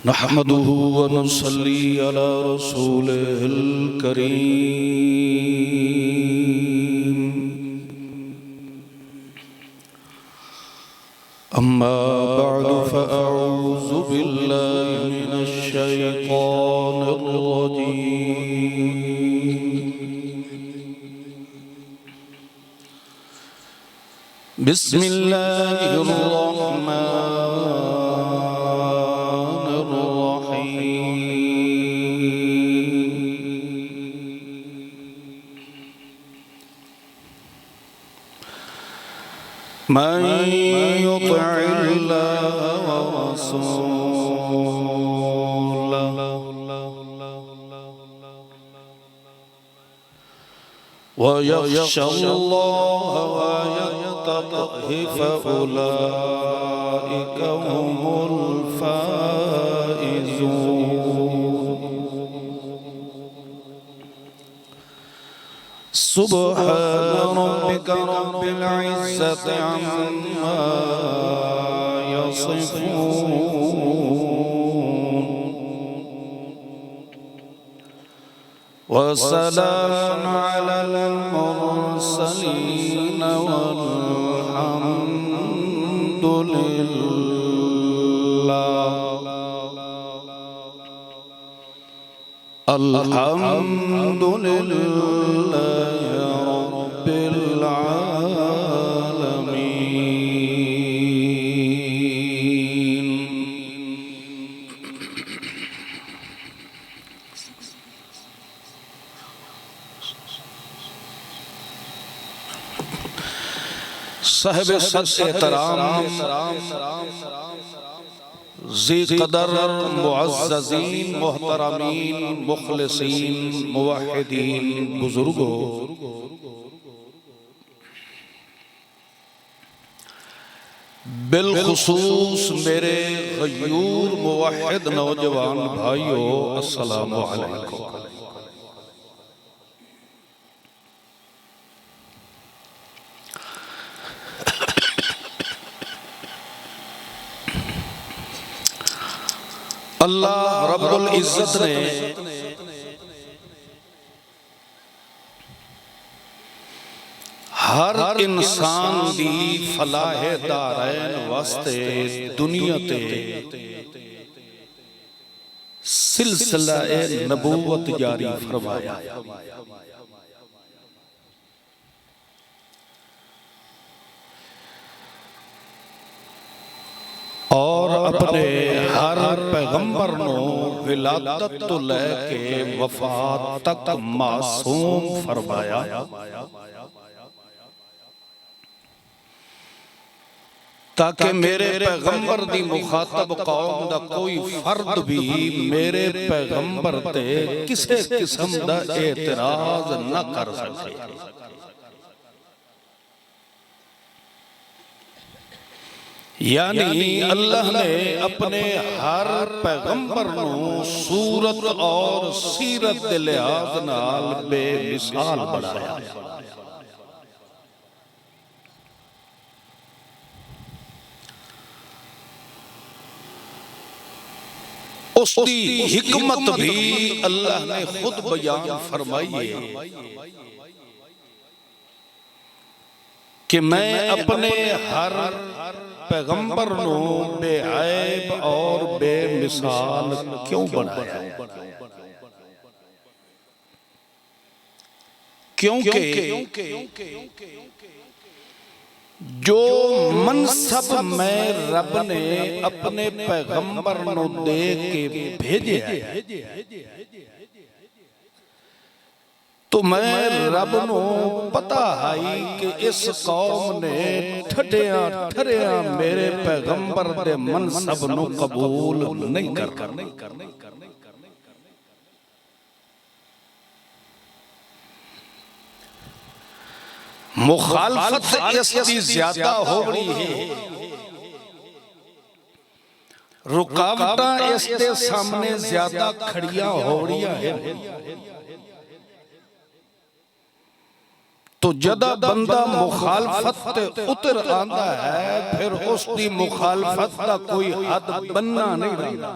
नहमदुहु व नसल्ली अला रसूलिहिल करीम। अम्मा बअदु फ़अऊज़ु बिल्लाहि मिनश शैतानिर रजीम। बिस्मिल्लाहिर रहमानिर रहीम। मन युतिइल्लाह व रसूलहु व यख़शल्लाह व यत्तक़ि फ़उलाइका हुमुल फ़ाइज़ून। सुब्हान रब्बिका रब्बिल इज़्ज़ति अम्मा यसिफ़ून व सलामुन अलल मुरसलीन अल्हम्दुलिल्लाहि रब्बिल आलमीन। साहिब सद एहतराम ज़ी क़दर मुअज़्ज़ज़ीन मुहतरमीन मुख़लिसीन मुवहिदीन बुजुर्गों, बिलखुसूस मेरे गयूर मुवहिद नौजवान भाइयों, अस्सलामु अलैकुम। अल्लाह रब्बुल इज़्ज़त ने हर इंसान दी फलाहे दारैन वास्ते दुनिया ते सिलसिला नबूवत जारी फरमाया। और अपने हर पैगंबर नो विलादत तो लेके वफात तक मासूम फरमाया। ताकि मेरे पैगंबर दी मुखातब कौम दा कोई फर्द भी मेरे पैगंबर ते किसी किस्म दा एतराज न कर सके। यानी अल्लाह ने अपने हर पैगंबर नू सूरत और सीरत दे लिहाज नाल बेमिसाल बनाया। उसकी हिकमत भी अल्लाह ने खुद बयान फरमाई है कि मैं अपने हर पैगंबर नो बेऐब और बेमिसाल क्यों बनाया? क्योंकि जो मनसब मैं रब ने अपने पैगंबर नो दे के भेजे तो मैं रब नो पता है कि इस कौम ने ठठिया ठरिया मेरे पैगंबर दे मनसब नो कबूल नहीं करना। मुखालफत इसकी ज्यादा हो रही है, रुकावटां इसके सामने ज्यादा खड़िया हो रही है। तो जदा बंदा मुखालफत उतर आंदा है फिर उसकी मुखालफत का कोई हद बनना नहीं रहा।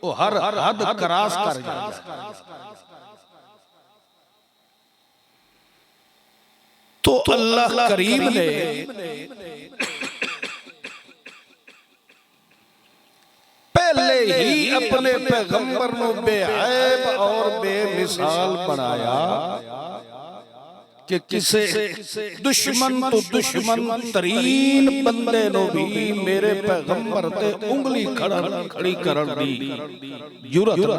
वो हर हद क्रॉस कर जाता। तो अल्लाह करीम ने पहले ही अपने पैगंबर को बेऐब और बेमिसाल बनाया कि किसे दुश्मन तो दुश्मन तरीन बंदे नो भी मेरे पैगंबर ते उंगली खड़ी करन दी जुरत ना,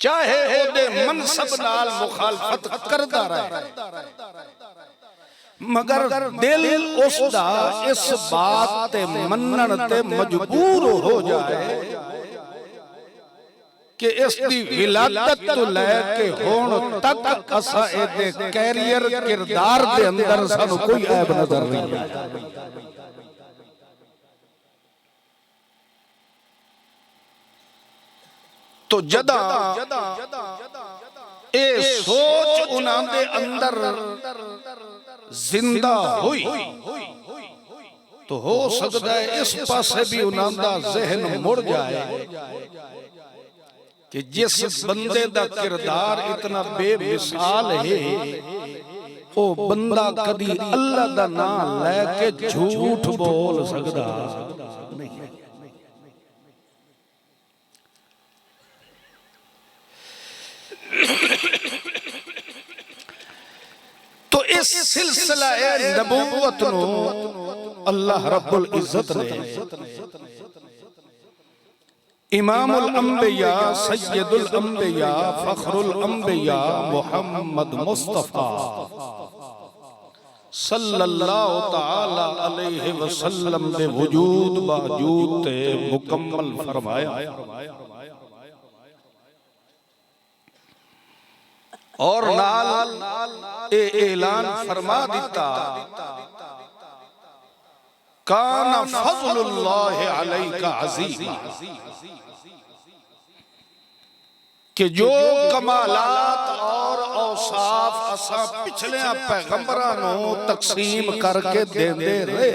चाहे ओदे मनसब नाल मुखालफत करदा रहे, मगर दिल उसदा इस बात ते मनन ते मजबूर हो जाए कि इसकी विलादत तो लैके हुण तक असा इहदे कैरियर किरदार दे अंदर सानू कोई ऐब नजर नहीं आया। तो जदा ए सोच उन्हां दे अंदर जिंदा हुई तो हो सकता है इस पासे भी उन्हां दा ज़हन मुड़ जाए कि जिस बंदे दा किरदार इतना बेमिसाल है वो बंदा कदी अल्लाह दा नाम लेके झूठ बोल सकदा नहीं। तो इस सिलसिला नबूवत नो अल्लाह रब्बुल इज्जत ने इमामुल अंबिया सय्यदुल अंबिया फखरुल अंबिया मुहम्मद मुस्तफा सल्लल्लाहु तआला अलैहि वसल्लम दे वजूद बावजूद ते मुकम्मल फरमाया और नाल ऐलान फरमा दिता काना फज़लुल्लाहि अलैका अज़ीमा कि जो कमालात और औसाफ असा पिछले पैगंबरां नूं तकसीम करके देंदे रहे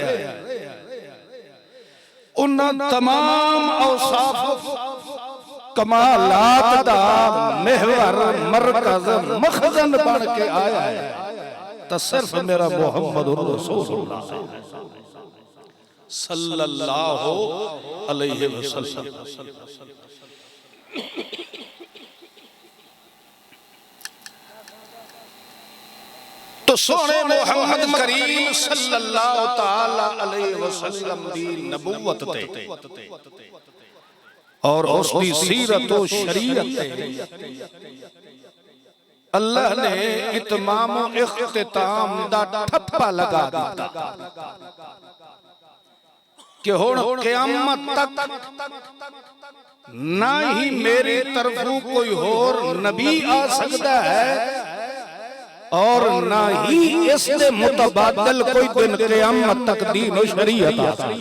उन्हां तमाम औसाफ कमालात दा महवर मरकज मखजन बन के आया है तो सिर्फ मेरा मुहम्मदुर रसूलुल्लाह सल्लल्लाहु अलैहि वसल्लम। तो सोने मुहम्मद करीम सल्लल्लाहु तआला अलैहि वसल्लम दी नबूवत ते और उसकी सीरत और शरीयत अल्लाह ने इत्माम इख्तिताम दा ठप्पा लगा दिता कि हुण क़यामत तक ना ही मेरी तरफों कोई और नबी आ सकता है और ना ही इसके मुतबादल कोई दिन क़यामत तक दीन और शरीयत आ सकती।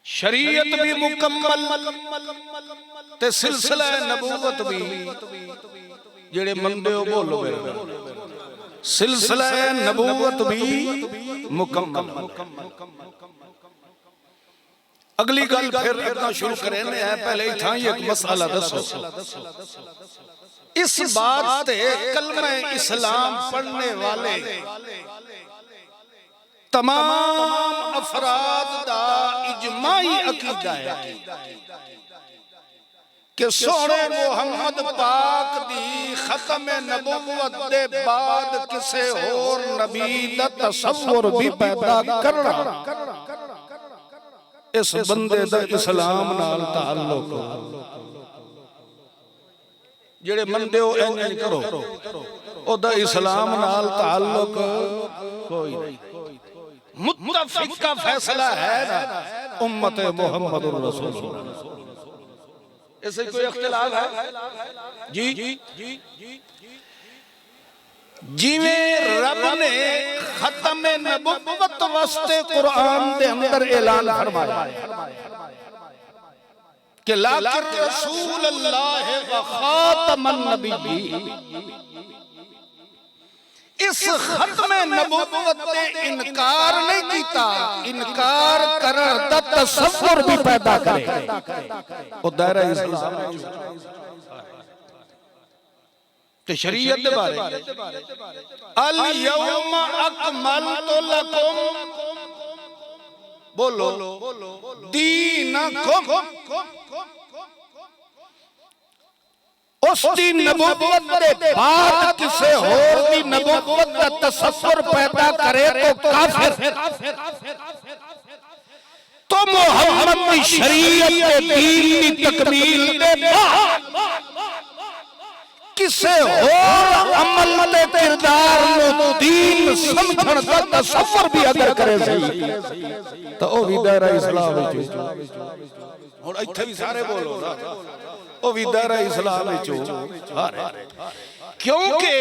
शरीयत भी मुकम्मल ते सिलसिला नबूवत भी जेड़े मंदे हो बोलो सिलसिला नबूवत भी मुकम्मल। अगली गल फिर अपना शुरू करें पहले था एक मसला दसो इस बात से कलमा इस्लाम पढ़ने वाले तमाम अफराद दा इजमाई अकीदा है कि सोने मुहम्मद पाक दी खत्म नबूवत दे बाद किसे और नबी दा तसव्वुर भी पैदा करना इस बंदे दा इस्लाम नाल ताल्लुक जेड़े मंदे हो इंज करो ओदा इस्लाम नाल ताल्लुक कोई नहीं। मुत्तफिक का फैसला है ना उम्मत मुहम्मदुर रसूलुल्लाह ऐसे कोई इख्तिलाफ है जी जिवें रब ने खत्म नबुव्वत वास्ते कुरान दे अंदर ऐलान फरमाया कि लाकिन रसूलुल्लाह व खातमन नबिय्यीन इस खत्म नबुव्वत ते इनकार नहीं कीता, इनकार करन दा तसव्वुर भी पैदा करे ओ दायरा इस्लाम ते शरीयत दे बारे अल यौम अकमलतु लकुम बोलो दीनकुम उस दी नबुव्वत दे बाद किसे होर दी नबुव्वत दा तसव्वुर पैदा करे तो काफिर, तो मोहम्मद दी शरीयत ते दीन दी तकमील दे बाद किसे होर अमल ते किरदार नु दीन समझण दा तसव्वुर भी अगर करे सही तो ओ भी दायरा इस्लाम विच हुण इत्थे भी सारे बोलो ना ओ भी दायरा इस्लाम विच क्योंकि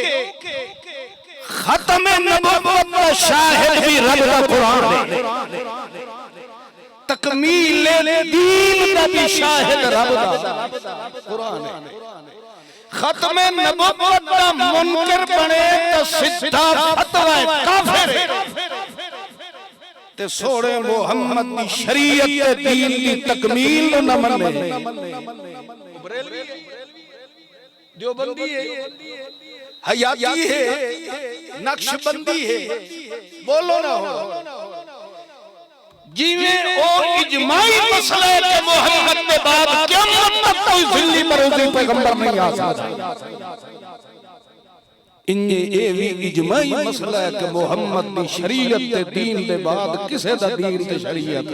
खत्म नबुव्वत दा शाहिद भी रब दा कुरान है, तकमील दीन दा भी शाहिद रब दा कुरान है। खत्म नबुव्वत दा मुनकर बने तो सीधा फतवा काफिर ते सोने मोहम्मद दी शरीयत ते दीन दी तकमील न मने बरेलवी है, देवबंदी है, हयाती है, नक्शबंदी है, बोलो ना हो जिवें ओ इजमाई मसला है कि मोहम्मद के बाद क़यामत तक कोई जिल्ली मरूदी पैगंबर नहीं आ सकता, इन्ने ए भी इजमाई मसला है कि मोहम्मद दी शरीयत ते दीन दे बाद किसे दा दीन ते शरीयत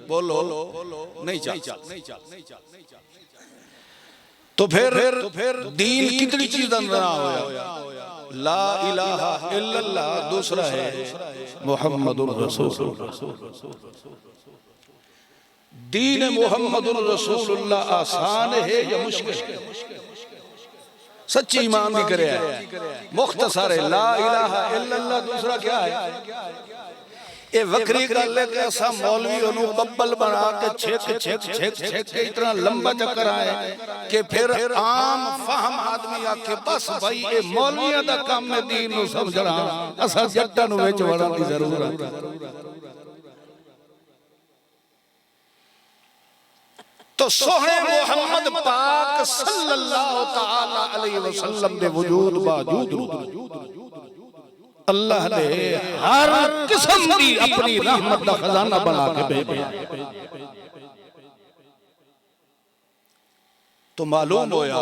बोलो नहीं चल। तो फिर दीन कितनी चीज दा नाम होया, ला इलाहा इल्लल्लाह, दूसरा है मुहम्मदुर रसूलुल्लाह। दीन मुहम्मदुर रसूलुल्लाह आसान है या मुश्किल है? सच्ची ईमान भी करे है, मुख्तसर है ला इलाहा इल्लल्लाह, दूसरा क्या है? ये वक्री गल है कि ऐसा मौलवी ओनू बब्बल बना के छेक के इतना लंबा चक्कर आए कि फिर आम फहम आदमी आके बस भाई ये मौलवियां दा काम है दीन नु समझना, असा जट्टां नु विच वड़न दी जरूरत है। तो सोहने मोहम्मद पाक सल्लल्लाहु तआला अलैहि वसल्लम दे वजूद बावजूद अल्लाह ने हर किस्म दी अपनी रहमत दा खजाना बना के भेजा। तो मालूम होया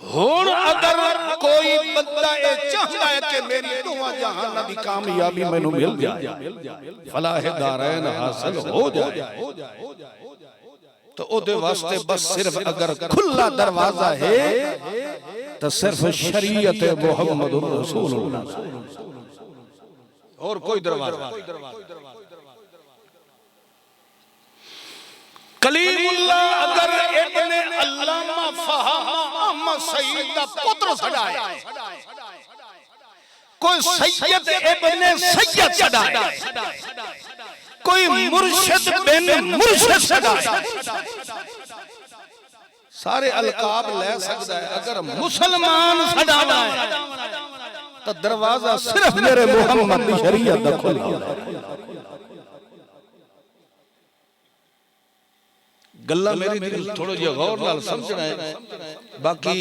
हुण अगर कोई बंदा ये चाहता है कि मेरी दुआ जहान दी कामयाबी मैनू मिल जाए, फलाह दारैन हासिल हो जाए, तो ओदे वास्ते बस सिर्फ अगर खुला दरवाजा है तो सिर्फ शरीयत मुहम्मदुर रसूलुल्लाह, और कोई दरवाजा। कलीमुल्लाह अगर इब्ने अल्लामा फहामा अहमद सईद दा पुत्र छड़ाए, कोई सैयद इब्ने सैयद छड़ाए, कोई मुर्शिद बिन मुर्शिद छड़ाए, सारे अलकाब ले सकता है। अगर मुसलमान छड़ाना है तो दरवाजा सिर्फ मेरे मुहम्मद की शरीयत दा खुला। गल्ला मेरी दिल थोड़ा जिहा गौर नाल समझना है, बाकी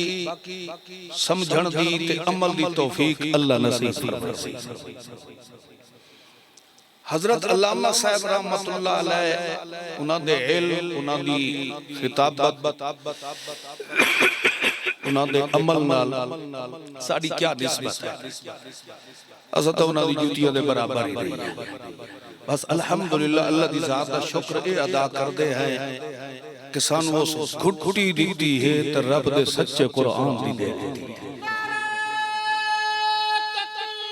समझण दी ते अमल दी तौफीक अल्लाह नसीब फरमाए। हजरत अल्लामा साहब रहमतुल्लाह अलैह उन्हां दे इल्म, उन्हां दी खिताबत, उन्हां दे अमल नाल साडी क्या निस्बत है? असां तां उन्हां दी जुतियां दे बराबर ही नहीं। बस अल्हम्दुलिल्लाह अल्लाह दी जात दा शुक्र ए अदा करदे हैं कि सानू उस घुटी दित्ती है ते रब दे सच्चे कुरान दी दे दित्ती है।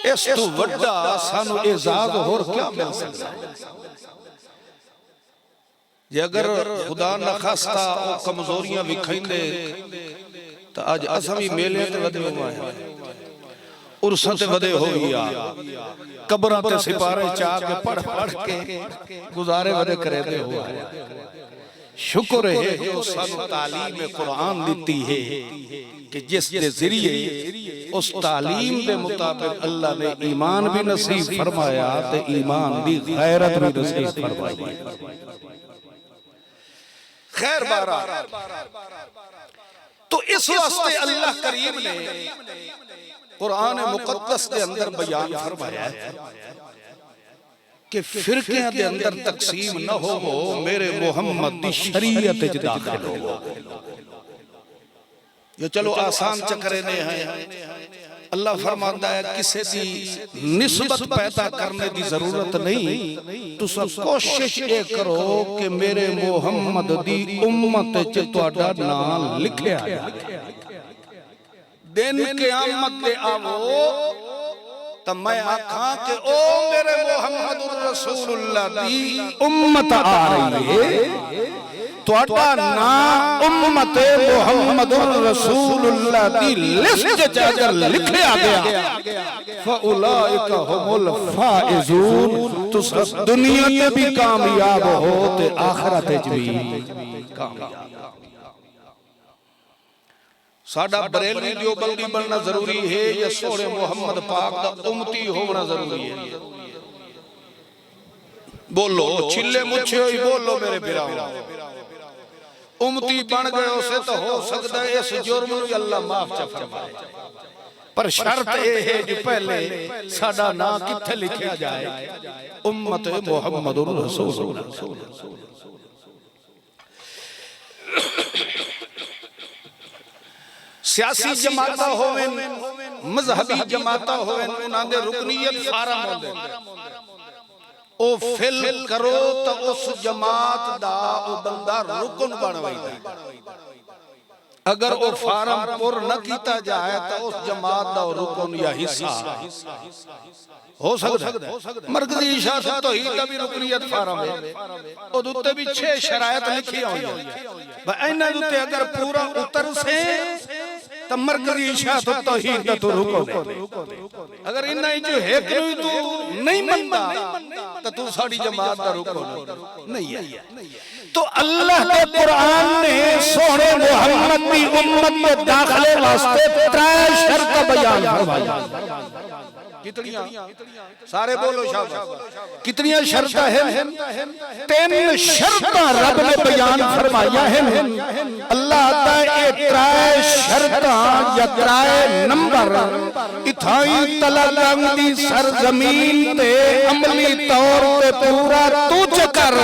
इस तो वड्डा सानू एजाज होर क्या मिल सकता है? जे अगर खुदा ना खास्ता ओ कमजोरियां विखाइंदे तो आज असां भी मेले ते वधे होए, उर्सां ते वधे हो गया, कब्रां ते सिपारे चा के पढ़ के गुजारे वधे करे दे हो। शुक्र है जो सानू तालीम कुरान दी है कि जिस दे जरिए उस तालीम के मुताबिक अल्लाह ने ईमान भी नसीब फरमाया ते ईमान दी गैरत भी नसीब फरमाई। खैर बारा तो इस वास्ते अल्लाह करीम ने कुरान मुकद्दस के अंदर बयान फरमाया है कि फिरकियां दे अंदर तकसीम न हो मेरे मोहम्मद दी शरीयत च दाखिल हो। ये चलो आसान चक्रे ने है। अल्लाह फरमाता है किसी दी निस्बत पैदा करने की जरूरत नहीं, तुसा कोशिश ये करो कि मेरे मोहम्मद दी उम्मत च तुहाडा नाम लिखिया जाए। दिन क़यामत दे आवो तो मैं आखा कि ओ मेरे मोहम्मदुर रसूलुल्लाह दी उम्मत आ रही है, तुहाडा नाम उम्मत मोहम्मदुर रसूलुल्लाह दी लिस्ट च अगर लिखया गया फउलाइका हुमुल फाइजून, तुस दुनिया में भी कामयाब हो ते आखिरत में भी कामयाब। साडा बरेलवी देवबंदी बनना जरूरी है या सोने मोहम्मद पाक दा उम्मती होना जरूरी है? बोलो छिले मुछे ही बोलो मेरे बिराओ। उम्मती बन गए उसे तो हो सकता है इस जुर्म नूं अल्लाह माफ च फरमाए, पर शर्त ये है कि पहले साडा नाम किथे लिखा जाए, उम्मत मुहम्मदुर रसूलुल्लाह। सियासी जमाता होवे, मजहबी जमाता होवे, उन्हां दे रुकनीयत फारम होंदे, ओ फिल करो तो उस जमात दा ओ बंदा रुकन बन वैंदा। अगर वो फारम पुर न किया जाए तो उस जमात दा रुकन या हिस्सा हो सकता है। मरकजी शासन तो ही का भी रुकनीयत फारम है, ओदे उत्ते भी 6 शरायत लिखी हुई है। इन्हां दे उत्ते अगर पूरा उतर से तो मरकजी शासन तो ही का तो रुको। अगर इन्हां जो है कि तू नहीं मनदा तो तू साडी जमात दा रुको नहीं है। तो अल्लाह के कुरान ने सोने मोहम्मद की उम्मत में दाखिले वास्ते 3 शर्त बयान फरमाई। कितनियां? सारे बोलो शाबाश। कितनियां शर्तां हैं? 3 शर्तां रब ने बयान फरमाया है। अल्लाह दा ये 3 शर्तां या 3 नंबर इथाई तलंग दी सरजमीन ते अमली तौर पे पूरा तू कर,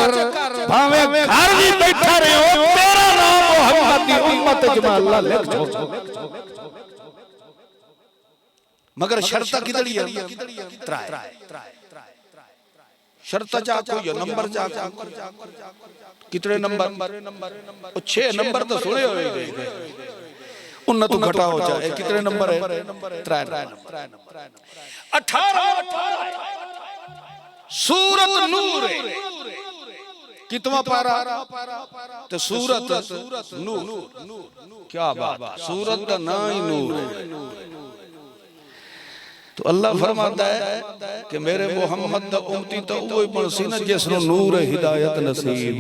भावे घर भी बैठा रहे हो तेरा नाम मोहम्मद दी उम्मत जमा अल्लाह लिख छोड़। मगर शर्त कितनी है? 3 शर्त चा कोई नंबर चा कितने नंबर? 6 नंबर तो सुने हुए उन तो घटा हो जाए। कितने नंबर है? 3 नंबर। 18 सूरत नूर है। कितवा पारा? तो सूरत नूर। क्या बात, सूरत का ना ही नूर है। तो अल्लाह फरमाता है कि मेरे मोहम्मद दा उम्मती तो वही बनसी ना जिसनु नूर हिदायत नसीब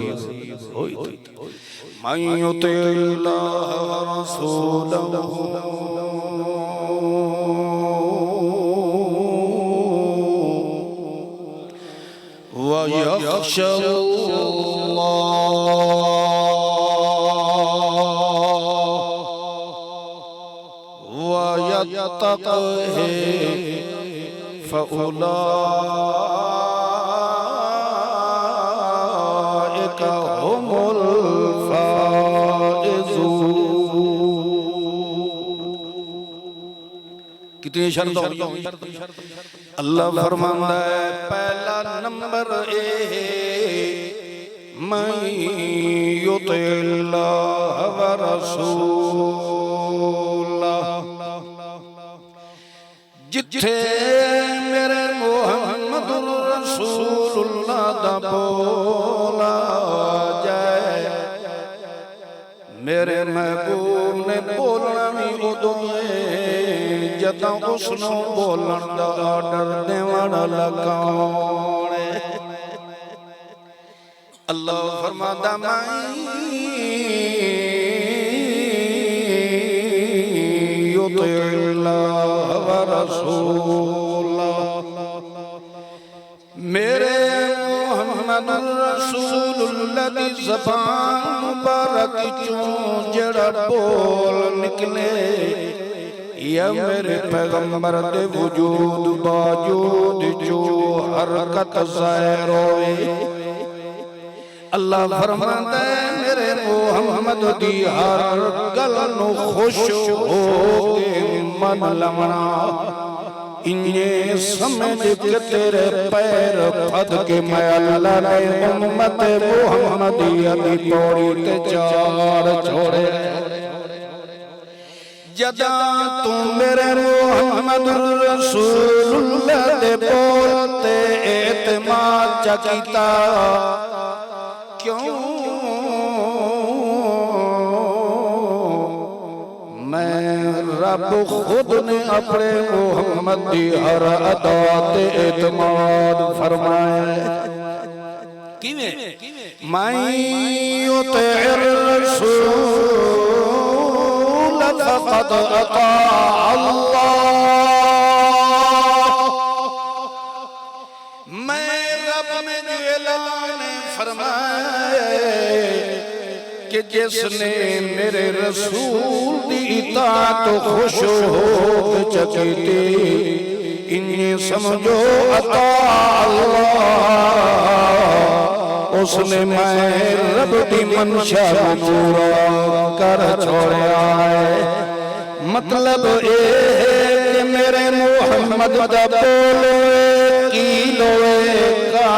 होई। मन युतिल्लाह व रसूलहु व यख्शल्लाह फउलाइका हुमुल फाइजून। कितनी शर्त? अल्लाह फरमाता है पहला नंबर ए मन युतिल्लाह व रसूलह, जिथे मेरे मोहम्मदुर रसूलुल्लाह दा बोला जाए, मेरे महबूब ने बोलना भी उदों जदों उसनू बोलन दा आर्डर देवण लगा। अल्लाह फरमाता मैं युतिल्लाह व रसूला मेरे मोहम्मद रसूलुल्लाह दी ज़बान मुबारक चों जड़ा बोल निकले या मेरे पैगंबर दे वजूद बाजूद जो हरकत ज़ाहिर होए अल्लाह फरमांदा है मेरे मोहम्मद दी हर गल नूं खुश हो के मन लवना इन्ने समझ के तेरे पैर फद के मैं अल्लाह ने उम्मत मुहम्मदिया दी पौड़ी ते चार छोड़े जदा तू मेरे मोहम्मद रसूलुल्लाह दे बोल ते एतमाद चा कीता क्यों मैं रब खुद ने अपने मोहम्मद दी हर अदा ते एतमाद फरमाया किवें मैं युतिर रसूल फक़द अता अल्लाह मैं रब में जो ऐलान फरमाया कि जिसने मेरे रसूल दी इताअत खुश हो चकीती इन्हें समझो अता अल्लाह उसने मैं रब दी मंशा पूरा कर छोड़ा है मतलब ये कि मेरे मोहम्मद दा बोले की लोए का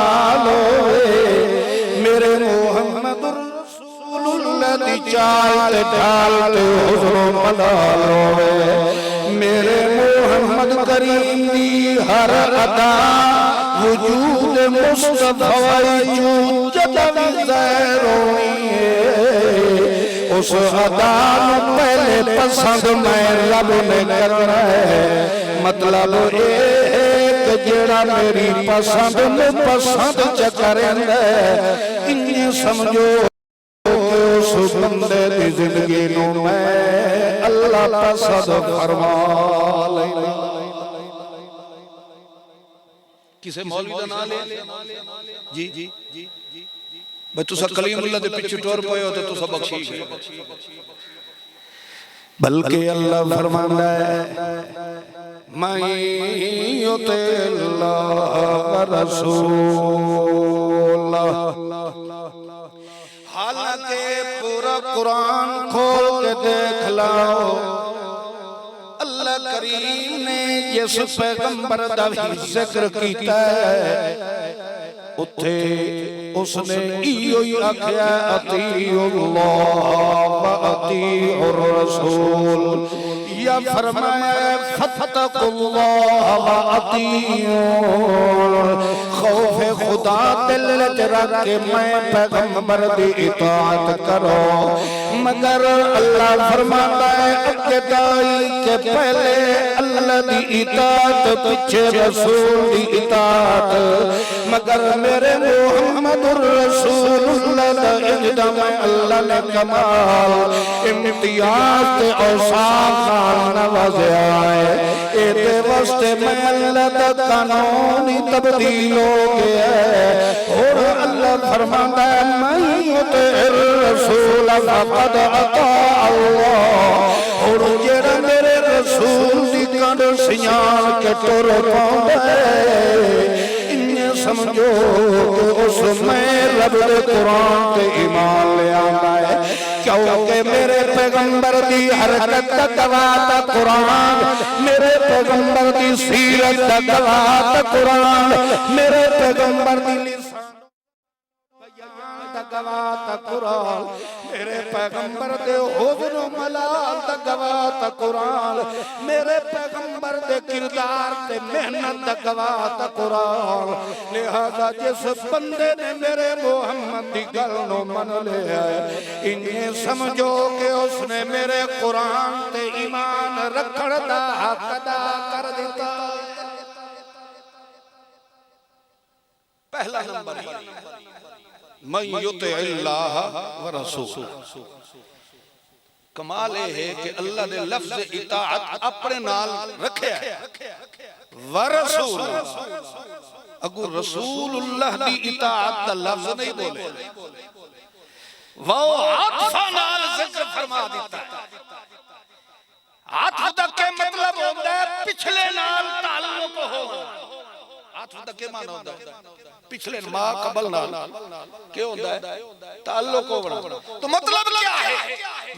लोए मेरे मोहम्मद रसूलुल्लाह दी चाल ढाल ते हुज़्र मना लोए मेरे मोहम्मद करीम दी हर अदा वजूद मुस्तफा जो जब ज़ाहिर होई है उस अदा पहले पसंद मैं रब ने करना है मतलब एक जेड़ा मेरी पसंद में पसंद च करेंदा इन्हें समझो उस बंदे दी जिंदगी नूं मैं अल्लाह पसंद फरमा लैंदा किसे मौलवी दा नाम ले जी जी भाई तुसा कलीमुल्लाह दे पीछे टुर पए हो तो तुसा बख्शी गए बल्कि अल्लाह फरमांदा है मैं युतिल्लाह व रसूला हालांकि पूरा कुरान खोल के देख लाओ अल्लाह करीम ने जिस पैगंबर दा जिक्र कीता है उथे उसने इयो ही आख्या अतीउल्लाह व अतीउर रसूल या फरमाया फत्तकुल्लाह व अतीउर खौफ खुदा दिल च रख के मैं पैगंबर दी इताअत करो मगर अल्लाह फरमाता है अब्ताई के पहले अल्लाह दी इताअत पीछे रसूल दी इताअत मगर मेरे मोहम्मद रसूलुल्लाह दा इज्दा में अल्लाह ने कमाल इम्तियाज ते औसाफ नाल नवाज़िया है एदे वास्ते मैं अल्लाह दा कानून ही तब्दील हो गया है और अल्लाह फरमाता है मैं युतिर रसूल फक़द अता अल्लाह और जेड़ा मेरे रसूल दी कंड सियान के टुर पाउंदा है समझो उसमें रब दे कुरान ते ईमान ले आंदा है क्योंकि मेरे पैगंबर दी हरकत दा गवाह कुरान मेरे पैगंबर दी सीरत दा गवाह कुरान मेरे पैगंबर दी गवाह कुरान मेरे पैगंबर दे हुस्न मलाल दा गवाह कुरान मेरे पैगंबर दे किरदार ते मेहनत दा गवाह कुरान लिहाजा जिस बंदे ने मेरे मोहम्मद दी गल नु मन लिया इन्हें समझो कि उसने मेरे कुरान ते ईमान रखण दा हक अदा कर दिता पहला नंबर मैं युतिल्लाह व रसूल कमाल यह है कि अल्लाह ने लफ्ज इताअत अपने नाल रखे व रसूल अगू रसूलुल्लाह दी इताअत दा लफ्ज नहीं बोले वो आत्फा नाल जिक्र फरमा दिता है। आत्फ दा के मतलब होता है पिछले नाल ताल्लुक हो। आत्फ दा के माना होता है पिछले मा कबल नाल के होता है ताल्लुक होना। तो मतलब क्या है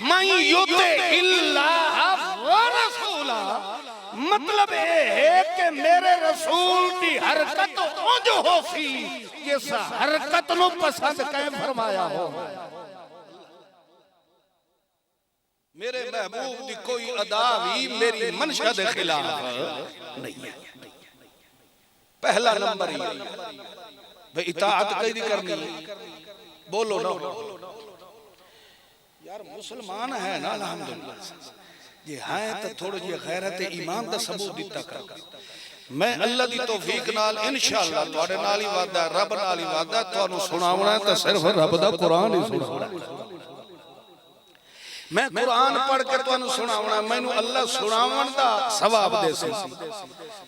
मैं युते इल्लाह व रसूला मतलब ये है कि मेरे रसूल की हरकत उंज होसी जिस हरकत नु पसंद कै फरमाया हो। मेरे महबूब की कोई अदा भी मेरी मंशा के खिलाफ नहीं है। पहला नंबर ही भाई इताअत कई दी करनी बोलो ना यार मुसलमान है ना अल्हम्दुलिल्लाह जे है तो थोड़ी जी गैरत ईमान दा सबूत दिता कर। मैं अल्लाह दी तौफीक नाल इंशाअल्लाह तुहाडे नाल ही वादा रब नाल ही वादा तुहानू सुनावना ते सिर्फ रब दा कुरान ही सुनावना। मैं कुरान पढ़ के तुहानू सुनावना मैनू अल्लाह सुनावन दा सवाब दे सी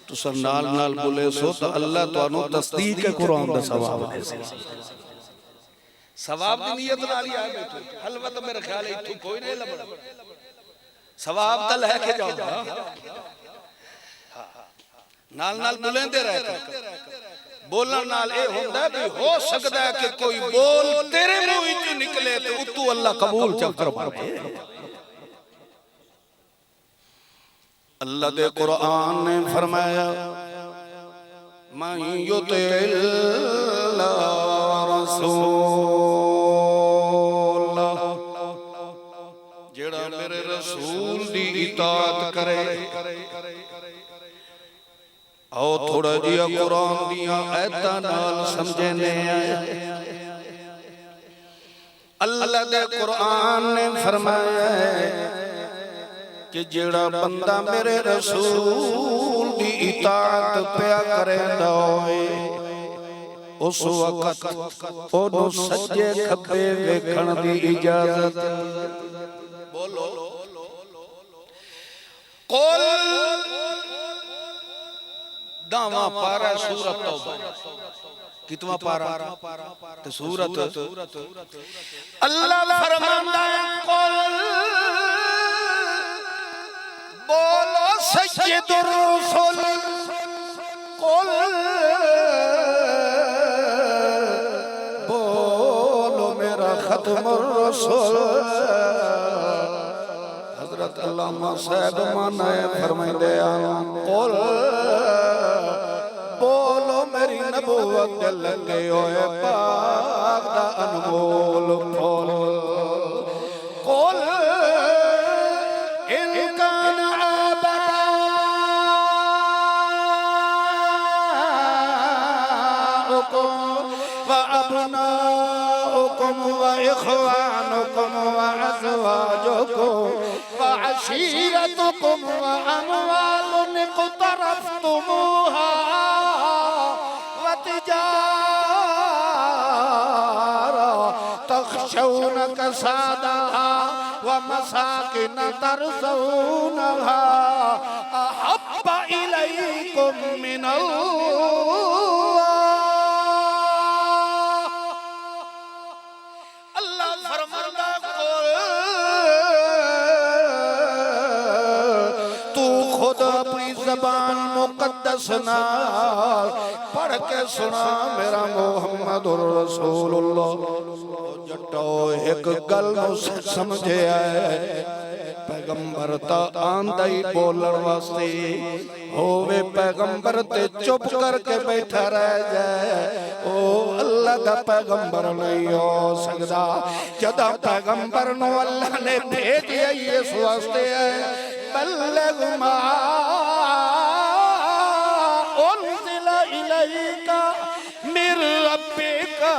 तुसा नाल नाल बोले सो तो अल्लाह तुहानू तस्दीक कुरान दा सवाब दे सी। सवाब दी नियत नाल ही आ बैठो हलवा तो मेरे ख्याल इथू कोई नहीं लबड़ा सवाब तो लेके जाओ नाल नाल बुलेंदे रह बोलन नाल ए होंदा भी हो सकदा है कि कोई बोल तेरे मुंह विच निकले तो उतू अल्लाह कबूल च फरमावे। अल्लाह दे कुरान ने फरमाया मैं युतिल्लाह रसूल जेड़ा मेरे रसूल दी इताअत करे। आओ थोड़ा जिया कुरान दिया आयतां नाल समझने अल्लाह दे कुरान ने फरमाया कि जेड़ा बंदा मेरे रसूल दी इताअत पिया करेंदा होए उस वक्त ओनू सज्जे खब्बे वेखण दी इजाजत बोलो कुल दावा पारा सूरत तौबा कितवा पारा ते सूरत अल्लाह फरमांदा है कुल बोलो सय्यदुर रसूल कुल बोलो मेरा खत्मुर रसूल। हजरत अल्लामा साहब माना फरमाइंदे कुल बोलो मेरी नबूवत दे लगे होए पाक दा अनमोल फूल कुल इन कान आबाउकुम व अबनाउकुम व इखवानुकुम व अज़वाजुकुम व अशीरतुकुम व अमवालुन इक़्तरफ़्तुमूहा तख़शौन कसादहा व मसाकिन तरज़ौनहा अहब्ब इलैकुम मिनल्लाह। अल्लाह फरमाता तू खुद अपनी ज़बान मुक़द्दस नाल पढ़ के सुना मेरा मुहम्मदुर रसूलुल्लाह। जट्टो एक गल समझे है पैगंबर ता आंदा ही बोलण वास्ते होवे पैगंबर ते चुप करके बैठा रह जाए ओ अल्लाह दा पैगंबर नहीं हो सकदा। जदा पैगंबर नु अल्लाह ने भेजिया इस वास्ते है बल्लग मा उनज़िला इलैका मिर रब्बिका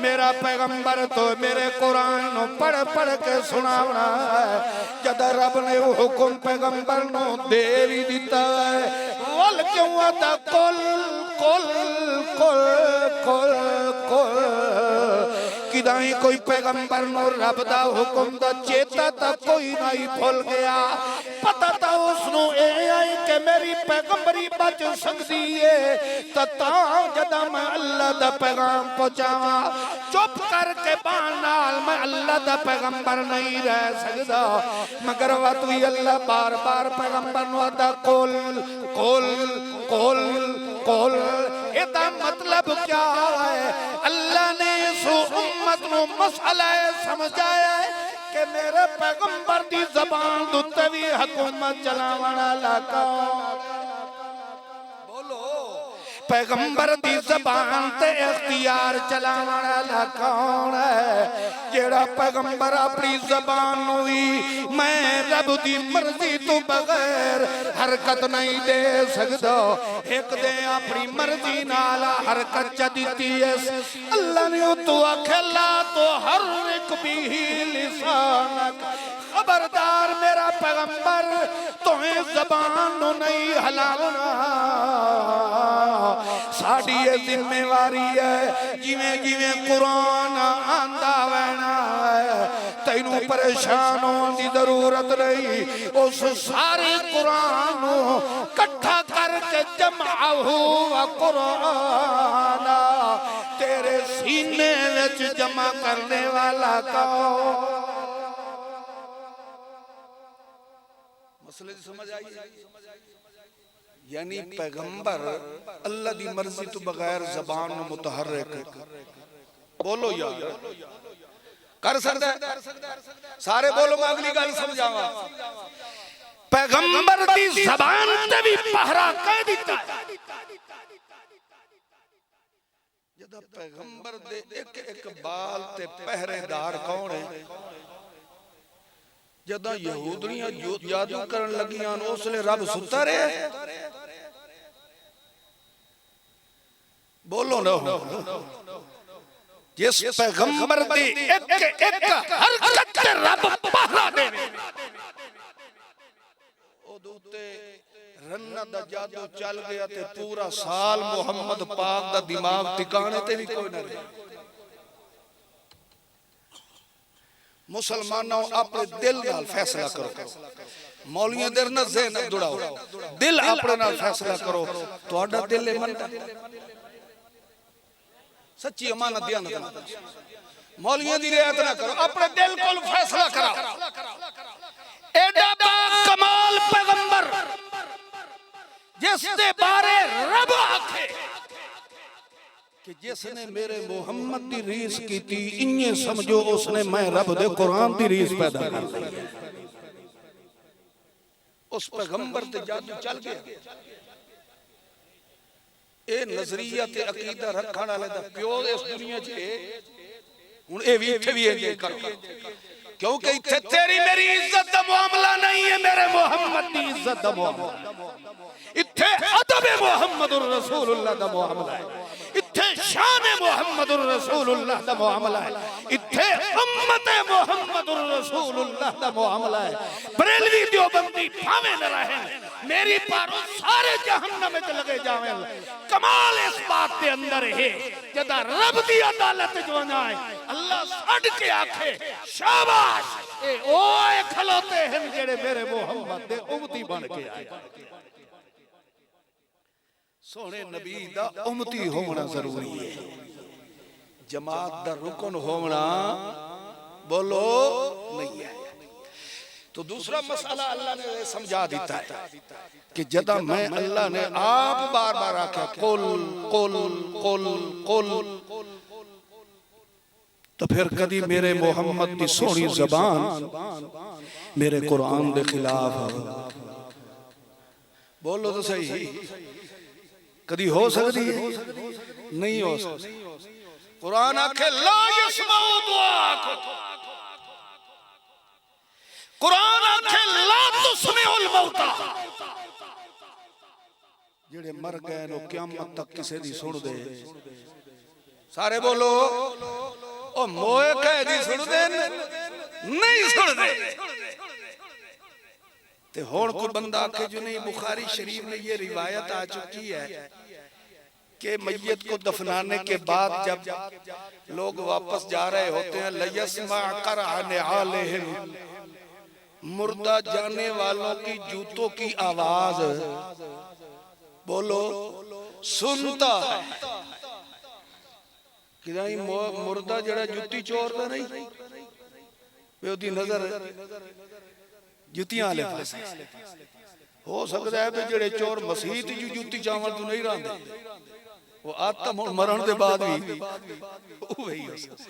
मेरा पैगंबर तो मेरे कुरान नु पढ़ पढ़ के सुनावना है। जद रब ने हुक्म पैगंबर नु दे भी दिता है वल क्यों आता कुल कुल कुल कुल कुल किदाई कोई पैगंबर नो रब दा हुक्म दा चेता ता कोई नहीं भूल गया पता ता उसनु ए आई कि मेरी पैगंबरी बच सकदी है ता जदा मैं अल्लाह दा पैगाम पहुंचावा चुप करके बाण नाल मैं अल्लाह दा पैगंबर नहीं रह सकदा मगर वा तू अल्लाह बार बार पैगंबर नु आदा कोल कोल कोल कोल एदा मतलब क्या है अल्लाह ने इस उम्मत नु मसला समझाया है कि मेरे पैगंबर दी ज़बान दुते भी हुकूमत चलावण वाला बोलो पैगंबर दी ज़बान ते इख्तियार चलावण वाला कौन है जेड़ा पैगंबर अपनी ज़बान नु ही मैं रब दी मर्जी तो बगैर हरकत नहीं दे सकदा एक दे अपनी मर्जी नाल हरकत च दित्ती है अल्लाह ने तो आखेला तो हर एक भी लिसानक खबरदार मेरा पैगंबर तोहे ज़बान नु नहीं हलावना साडी ये जिम्मेवारी है जिवें जिवें कुरान आंदा वैना तैनू परेशान होने की जरूरत नहीं उस सारे कुरान नु इकट्ठा करके जमा हुआ कुरान तेरे सीने विच जमा करने वाला कौन मसले समझ आई यानी पैगंबर अल्लाह दी मर्जी तो बगैर ज़बान नु मुतहर्रिक बोलो यार कर सकदा सारे बोलो मैं अगली गल समझावा पैगंबर दी ज़बान ते भी पहरा कह दिता जदा पैगंबर दे एक एक बाल ते पहरेदार कौन है जदा यहूदियां जादू करन लगियां उसले रब सुता रहे बोलो ना जिस पैगंबर दी एक एक हरकत ते रब पहरा देवे ओदे उते रन्ना दा जादू चल गया ते पूरा साल मुहम्मद पाक दा दिमाग ठिकाने ते भी कोई ना रहे मुसलमानों अपने दिल नाल फैसला करो मौलिया देर ना ज़हन दुड़ाओ दिल अपने नाल फैसला करो तुहाडा दिल ए मनदा सच्ची अमानत ध्यान रखना मौलिया दी रियायत ना करो अपने दिल कोल फैसला कराओ एडा बा कमाल पैगंबर जिस दे बारे रब आखे कि जिसने मेरे मोहम्मद दी रीस की थी इन्हें समझो उसने मैं रब दे कुरान दी रीस पैदा कर ली उस पैगंबर ते जादू चल गया ए नजरिया ते अकीदा रखण वाले दा प्यो इस दुनिया च हुन ए भी इत्थे भी इंज कर क्योंकि इत्थे तेरी मेरी इज्जत दा मामला नहीं है मेरे मोहम्मद दी इज्जत दा मामला इत्थे अदब मुहम्मदुर रसूलुल्लाह दा मामला है इत्थे शान मुहम्मदुर रसूलुल्लाह दा मामला है इत्थे उम्मत मुहम्मदुर रसूलुल्लाह दा मामला है बरेलवी देवबंदी भावे न रहे मेरी पारो सारे जहन्नम में लगे जावे कमाल इस बात के अंदर है जदा रब दी अदालत जो जाए अल्लाह छड़ के आखे शाबाश ए ओए खलोते हैं जेड़े मेरे मोहम्मद दे उम्मती बन के आए सोने नबी दा उम्मती होना जरूरी है जमात दा रुकन होना बोलो नहीं है तो दूसरा मसला अल्लाह ने समझा देता है कि जदा मैं अल्लाह ने आप बार बार आख्या कुल कुल कुल कुल तो फिर कदी मेरे मोहम्मद की सोहनी ज़बान मेरे कुरान के खिलाफ बोलो तो सही कदी हो सकती है नहीं हो सकती कुरान आखे ला यस्माउ दुआकुम कुरान आखे ला तुस्मिउल मौता जेड़े मर गए नो क़यामत तक किसे दी सुन दे सारे बोलो ओ मोए कह दी सुन दे नहीं सुन दे ते हुण कोई बंदा आखे जो नहीं बुखारी शरीफ में ये रिवायत आ चुकी है कि मैयत को दफनाने के बाद जब लोग वापस जा रहे होते हैं, लयस्मा करअन आलिहिम, मुर्दा जाने वालों की जूतों की आवाज बोलो सुनता है। कि मुर्दा जड़ा जुत्ती चोरदा नहीं, ओदी नजर जुतियां वाले पासे। हो सकता है भी जेड़े चोर मसीत जी जुत्ती चावल तू नहीं रहांदे, वो आत्म मरण दे बाद भी वही हो सकता।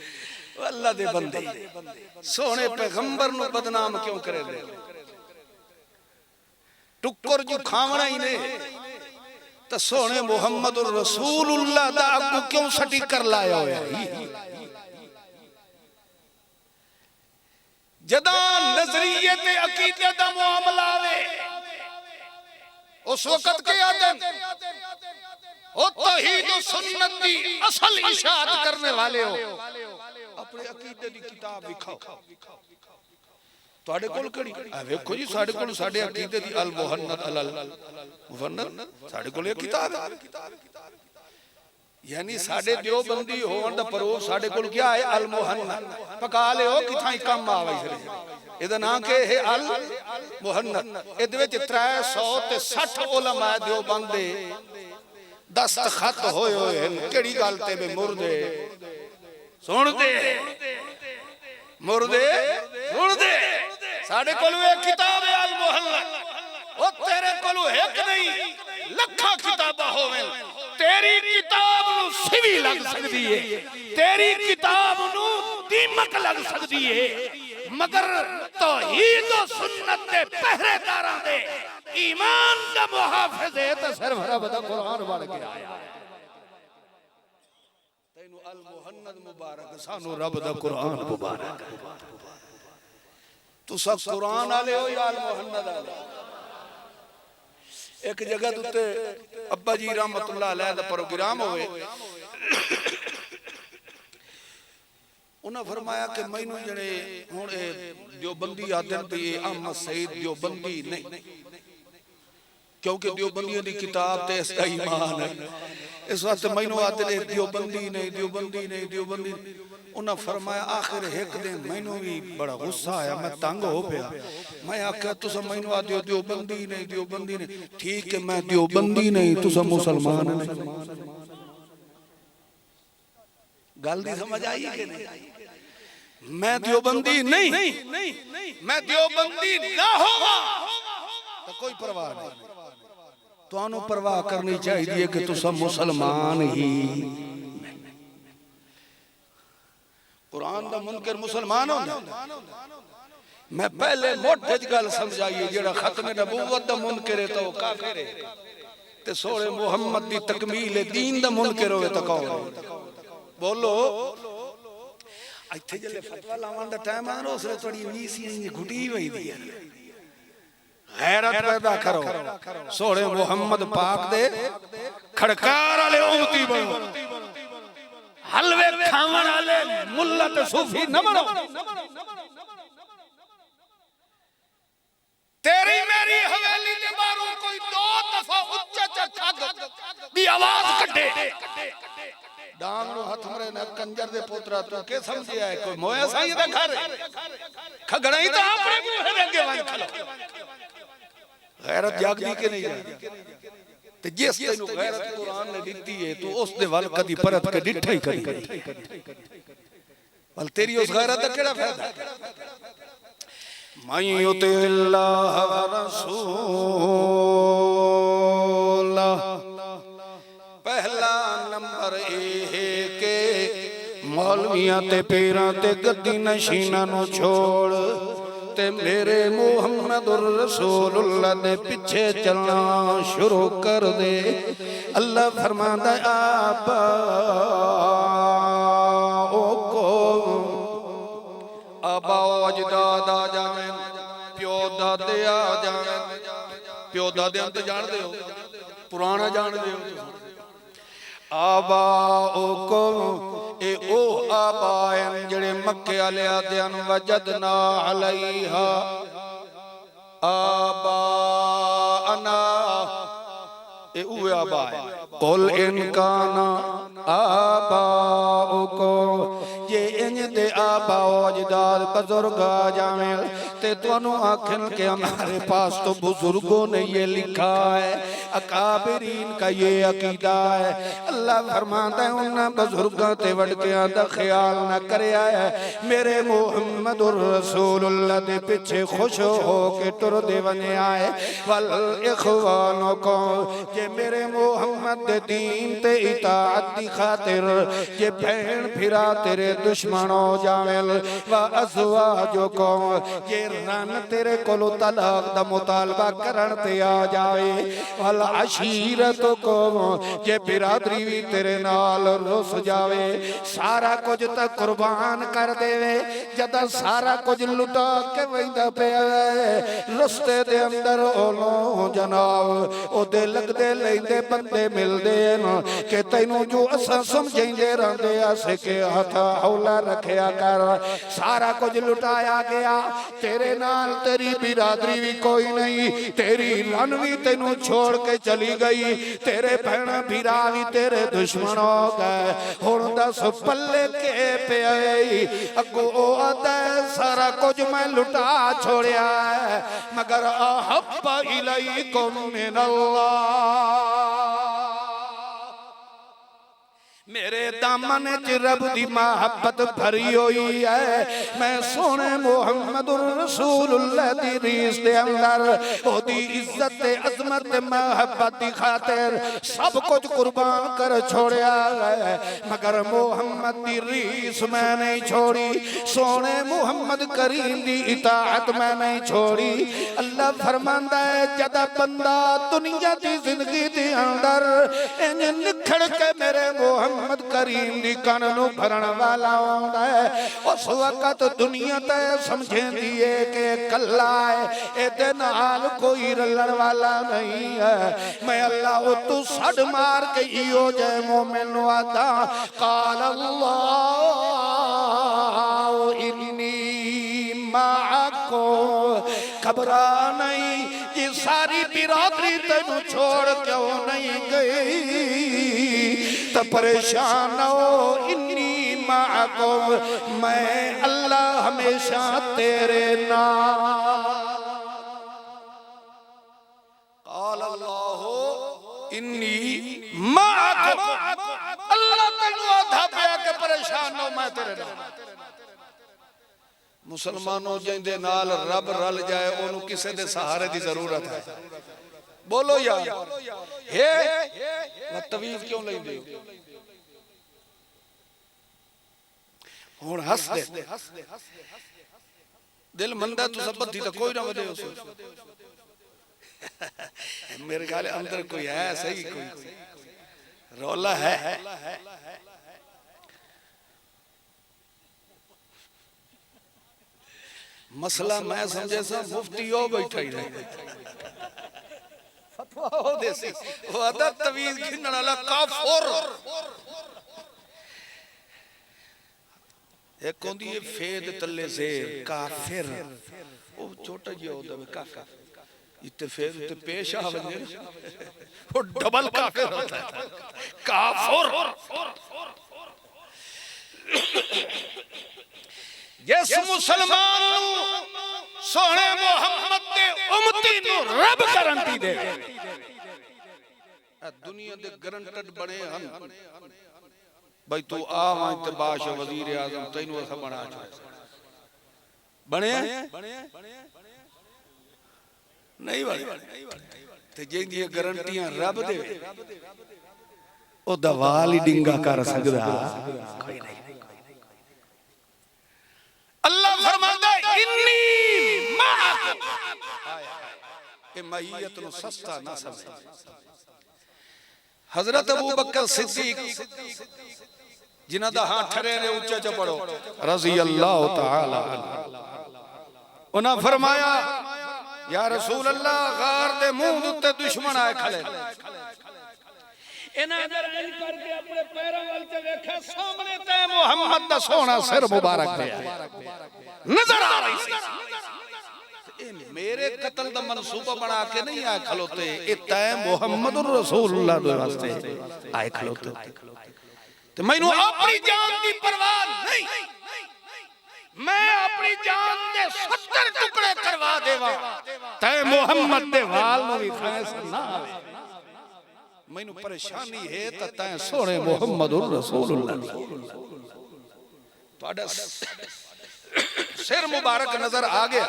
अल्लाह दे बंदे सोने पैगंबर नु बदनाम क्यों करे दे? टुक्कर जो खावना ही ने तो सोने मुहम्मद रसूलुल्लाह दा अगू क्यों सटी कर लाया होया? जदा नजरिए ते अकीदे दा मुआमला आवे उस वक्त के आदम ओ तौहीद और सुन्नत दी असल इशाअत करने वाले हो, अपने अकीदे दी किताब लिखाओ। ਤੁਹਾਡੇ ਕੋਲ ਕਿਹੜੀ ਆ ਵੇਖੋ ਜੀ, ਸਾਡੇ ਕੋਲ ਸਾਡੇ ਅਕੀਦੇ ਦੀ ਅਲ ਮੁਹੰਨਦ ਅਲ ਮੁਹੰਨਦ ਸਾਡੇ ਕੋਲ ਇਹ ਕਿਤਾਬ ਹੈ। यानी साडे देवबंदी होवन दा प्रूफ साडे कोल क्या है? अल मुहन्नद। पका लियो किथां कम आवे इस एदा नाम के है अल मुहन्नद। इहदे विच 360 उलमा देवबंद दे दस्तखत होए होए हैं। केड़ी गल ते वे मुर्दे सुन दे, मुर्दे सुन दे। साडे कोल वे किताब है अल मुहन्नद। ओ तेरे कोल एक नहीं लखा किताबा होवे। तेरी किताब नू सिवी लग सकती है, तेरी किताब नू दीमक लग सकती है, मगर तौहीद और सुन्नत दे पहरेदारां दे ईमान दा मुहाफिज है तो सिर्फ रब दा कुरान बन के आया। तैनू अल मुहन्नद मुबारक, सानू रब दा कुरान मुबारक। तू सब कुरान वाले हो या अल मुहन्नद वाले? एक जगह उत्ते अब्बा जी रहमतुल्लाह अलैह दा प्रोग्राम होए, उन्हें फरमाया कि मैनू जड़े हुण देवबंदी आदन भी अहमद सईद देवबंदी नहीं, क्योंकि देवबंदियों की किताब ते इसका ईमान है। इस वास्ते मैनू आदे देवबंदी नहीं, देवबंदी नहीं, देवबंदी। उन्हें फरमाया आखिर एक दिन मैनू भी बड़ा गुस्सा आया, मैं तंग हो गया। मैं आख्या तुस मैनू आदे देवबंदी नहीं, देवबंदी नहीं। ठीक है मैं देवबंदी नहीं, तुस मुसलमान नहीं। गल दी समझ आई कि नहीं? मैं देवबंदी नहीं, मैं देवबंदी ना होगा तो कोई परवाह नहीं। तुहानू परवाह करनी चाहिए कि तुस मुसलमान ही। कुरान दा मुनकर मुसलमान होंदा। मैं पहले मोटे गल समझाइए, जेड़ा खत्म नबूवत दा मुनकर है तो काफिर है, ते सोरे मुहम्मद दी तकमील दीन दा मुनकर होवे तो कौन है? बोलो। इत्थे जले फतवा लावन दा टाइम आ ना, उसले थोड़ी वीसी घुटी होई दी है। गैरत पैदा करो, सोरे मुहम्मद पाक दे खड़कार वाले उम्मती बनो, हलवे खावन वाले मुल्ला ते सूफी न बनो। तेरी मेरी हवेली दे बाहरों कोई 2 दफा उच्चा खग दी आवाज कटे, डांग नु हाथ मरे न कंजर दे पोतरा तू के समझिया है? कोई मोया साईं दा घर खगड़ा ही तो अपने मुंह दे अगे वन खलो। गैरत जागदी के नहीं जागदी? ते जिस तैनू गैरत कुरान ने दिती है तू उस दे वल कदी परत के डिठा ही करी। वल तेरी उस गैरत दा केड़ा फायदा? मैं युतिल्लाह व रसूल, पहला नंबर ए के मौलवियां ते पीरां ते गद्दी नशीनां नु छोड़ ते मेरे मुहम्मदुर रसूलुल्लाह दे पीछे चलना शुरू कर दे। अल्लाह फरमांदा आबा ओ को आबा अजदाद आ जावे, प्यो दादे आ जावे। प्यो दादे तो जान दे हो, पुराना जान दे हो। आबा ओ को ए ओ आबाएं जड़े मक्के वाले आदे अन वजदना अलैहा आबा अना, ए उवे आबा है कुल इनकाना आबाओको जे इंज दे आबाओ अजदाद बुजुर्ग आ जावें ते तुहानू आखन के हमारे पास तो बुजुर्गों ने ये लिखा है, अकाबिरीन का ये अकीदा है। अल्लाह फरमाता है उन्हां बुजुर्गां ते वडकियां दा ख्याल ना करया है, मेरे मुहम्मदुर रसूलुल्लाह दे पिछे खुश हो के टुर दे वने आए। वल इखवानो को जे मेरे मुहम्मद दे दीन ते इताअत दी खातिर जे भैन फिरा तेरे दुश्मन हो जावेल, व अज़वाजो को जे रन तेरे कोलो तलाक दा मुतालबा करन ते आ जाए, वल अशीरत को जे बिरादरी भी तेरे नाल रुस जावे, सारा कुछ तो कुर्बान कर देवे, जदा सारा कुछ लुटा के वैंदा पिया रस्ते दे अंदर ओलों जनाब ओदे लगदे लैंदे बंदे मिलदे न कि तैनू जो असां समझांदे रहंदे आसे के हथ हौला रखया कर, सारा कुछ लुटाया गया, तेरे नाल तेरी बिरादरी भी कोई नहीं, तेरी रन भी तैनू छोड़ के चली गई, तेरे भैन भीरा भी तेरे दुश्मन हो गए, हुण दस पल्ले के पे अगो आदा सारा कुछ मैं लुटा छोड़िया है, मगर अहब्बा इलैकुम मिनल्लाह, मेरे दामन च रब दी मोहब्बत भरी हुई है। मैं सोने मुहम्मदुर रसूलुल्लाह दी रीस दे अंदर ओदी इज्जत ते अजमत ते मोहब्बत दी खातिर सब कुछ कुर्बान कर छोड़या है, मगर मुहम्मद दी रीस मैं नहीं छोड़ी, सोने मुहम्मद करीम दी इताअत मैं नहीं छोड़ी। अल्लाह फरमांदा है जदा बंदा दुनिया दी जिंदगी दे अंदर इंज निखड़ के मेरे मुहम्मद करीम दी कन नू भरण वाला आंदा है, उस वक्त दुनिया ते समझेंदी है कि कल्ला है, एदे नाल कोई रलण वाला नहीं है। मैं अल्लाह तू सड मार के इहो जे मोमिन नू आदा काल अल्लाह इन्नी माको, घबरा नहीं ये सारी बिरादरी तेनू छोड़ क्यों नहीं गई, तो परेशान हो इन्नी माको, मैं अल्लाह हमेशा तेरे नाल, काल अल्लाह इन्नी माको, अल्लाह तेनू आधा पिया के परेशान हो मैं तेरे नाल। मुसलमानों जिंदे नाल रब रल जाए ओनू किसे दे सहारे दी जरूरत है, बोलो यार हे तवीज क्यों लेंदे हो, हुण हस दे दिल मंदा तू सब बद्धी तो कोई ना वदे उस मेरे ख्याल अंदर कोई है सही, कोई रौला है। मसला मैं समझे सा मुफ्ती ओ बैठा ही रहे फतवा हो देसी वो अदा तवीज खिन्नण वाला काफिर, एक होंदी है फेद तले ज़ेर काफिर, वो छोटा जिहा होंदा है काफिर, इत्ते फेद ते पेश आ वने वो डबल काफिर होता है काफिर। जिस मुसलमान सोने मुहम्मद दे उम्मती नू रब गारंटी दे, दुनिया दे गारंटेड बने हन भाई तू आ वहां ते बादशाह वजीर आजम तैनू असा बना बने नहीं बने ते जिंदी गारंटियां रब दे ओ दवाल ही डिंगा कर सकदा कोई नहीं। अल्लाह फरमांदा इन्नी माअक, ए मैयत नु सस्ता ना समझ। हजरत अबू बकर सिद्दीक जिन्हां दा हाथ ठरे ने ऊंचे च पढ़ो रज़ी अल्लाह तआला उन्हां फरमाया या रसूल अल्लाह गार दे मुंह उत्ते दुश्मन आए खड़े, इन्हां अगर इन करके अपने पैरों वाल ते देखा सामने ते मुहम्मद दा सोना सिर मुबारक पे नजर आ रही सी, मेरे कत्ल दा मनसूबा बना के नहीं आए खलोते, ए तै मुहम्मदुर रसूलुल्लाह दे वास्ते आए खलोते। ते मैनू अपनी जान दी परवाह नहीं, मैं अपनी जान दे 70 टुकड़े करवा देवा, तै मुहम्मद दे वाल नु भी खाए ना आवे। मैनू परेशानी है तो तै सोने मुहम्मदुर रसूलुल्लाह तुहाडा सिर मुबारक नजर आ गया,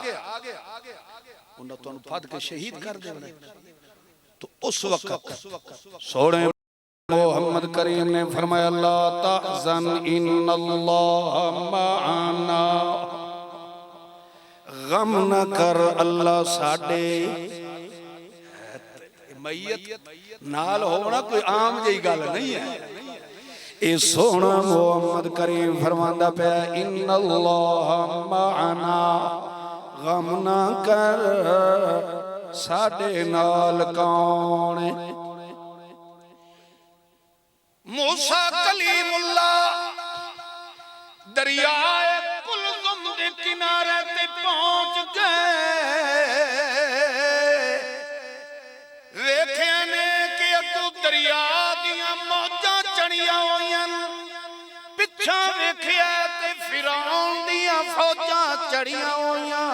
उन्हें तुहानू फद के शहीद कर देना। तो उस वक्त सोने मोहम्मद करीम ने फरमाया ला तहज़न इन्नल्लाह मअना, गम न कर अल्लाह साडे। मैयत नाल होना कोई आम जी गल नहीं है। ए सोना मोहम्मद करीम फरमांदा पे इन्नल्लाह मअना, गम न कर साडे नाल कौन। मूसा कलीमुल्लाह दरियाए कुलजुम दे किनारे ते पहुंच गए। वेख्या ने कि अगू दरिया दियां मौजां चढ़ियां होईयां, पिछा वेख्या ते फिरौन दियां फौजां चढ़ियां होईयां।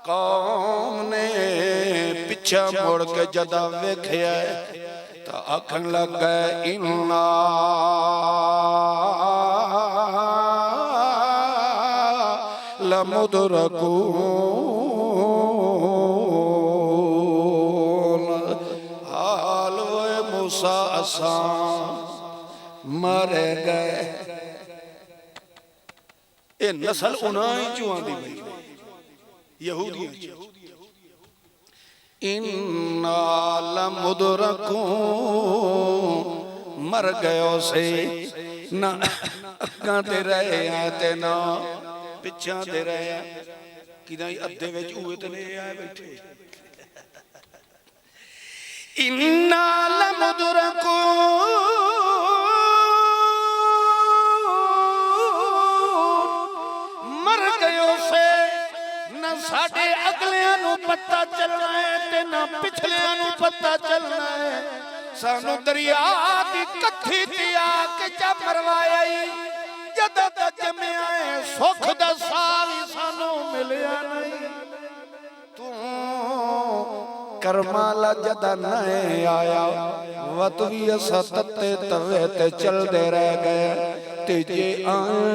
कौम ने पिछा मुड़ के जदा वेख्या तो आखन लग गए इन्ना लमुदरकून, हाल वे मूसा असा मरे गए। ये नस्ल उन्हां चों आंदी पई यहूदियों च। इन्ना लमुदरकून, मर गयो से ना अग्गां ते रहे हैं ते ना पिछां ते रहे हैं। किदां अद्धे विच उहे ते नहीं आए बैठे। इन्ना लमुदरकून, मर गयो से ना साडे अगलियां नू पता चलना है ते ना पिछलियां नू पता चलना है। सानू दरिया दी कट्ठी ते आके चा मरवाया ही, जदा दा जम्मिया है सुख दा साल सानू मिलिया नहीं। तू करमाला जदा नहीं आया वत भी असा तत्ते तवे ते चलदे रह गए। ते जे आए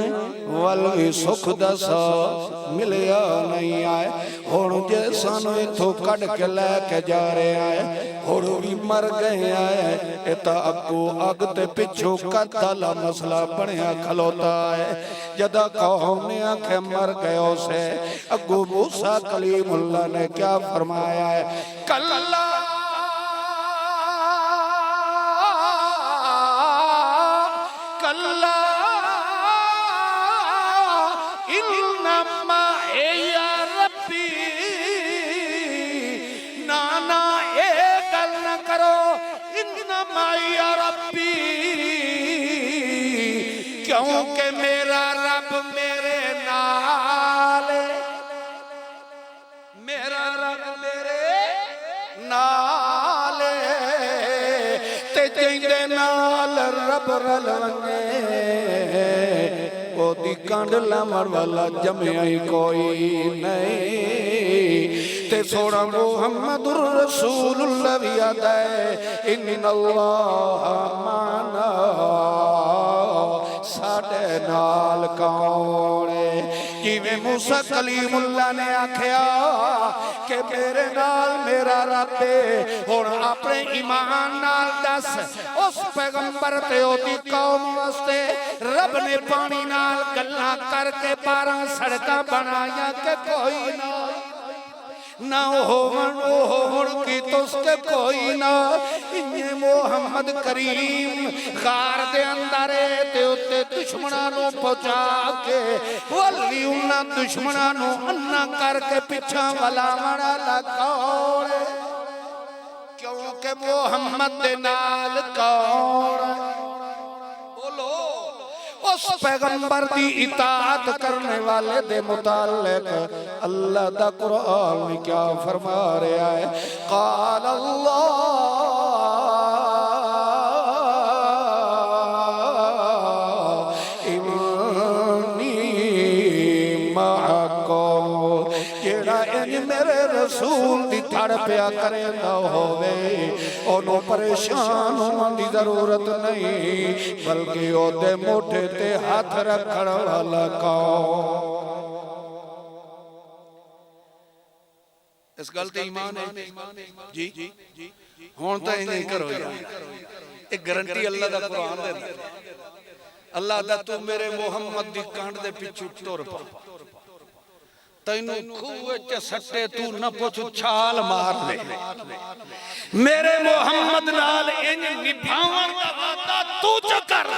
वल भी सुख दा साल मिलिया नहीं आए। हुण जे सानू इथों कढ के लैके जा रहे आए, हुण भी मर गए आए। ये तो अगो अग ते पिछों कदा मसला बनया खलोता है। जदा कौम ने आखे मर गयो से, अगो मूसा कलीमुल्लाह ने क्या फरमाया है, कल्ला कल्ला इन्नमा या रब्बी, नाना ए गल न करो, इन्नमा या रब्बी, क्योंकि मेरा रब मेरे नाल, मेरा रब मेरे नाल ते जिंदे नाल रब रलवंगे ओदी कंड लामण वाला जमया ही कोई नहीं। ते सोना मुहम्मदुर रसूलुल्लाह भी आता है इन्नल्लाह माना, साडे नाल कौन है। जिवें मूसा कलीमुल्लाह ने आख्या कि मेरे नाल मेरा रब है, हुण अपने ईमान नाल दस उस पैगंबर ते ओदी कौम वास्ते रब ने पानी नाल गल्लां करके 12 सड़कां बनाईयां कि कोई ना होवन की तुस्ते कोई ना। इन्हें मोहम्मद करीम गार दे अंदर ते उत्ते दुश्मनां नू पहुंचा के वली उन्हां दुश्मनां नू अन्ना करके पिछा वलावण वाला कौन, क्योंकि मोहम्मद दे नाल कौन। बोलो उस पैगंबर दी इताअत करने वाले दे मुतालिक अल्लाह दा कुरान क्या फरमा रहा है, क़ाल अल्लाह इन्नी मअकुम। जेड़ा इंज मेरे रसूल दी तड़ पिया करेंदा होवे ओनू परेशान होने की जरूरत नहीं, बल्कि ओदे मोढे ते हाथ रखण वाला कौन। इस गल ते ईमान है जी। हुण तां इंज करो यार, एक गारंटी अल्लाह दा कुरान देंदा। अल्लाह दा तू मेरे मुहम्मद दी कांड दे पिछू तुर पा, तैनू खूह च सट्टे तू न पुछ छाल मार ले, मेरे मुहम्मद नाल इंज निभावन दा वादा तू च कर।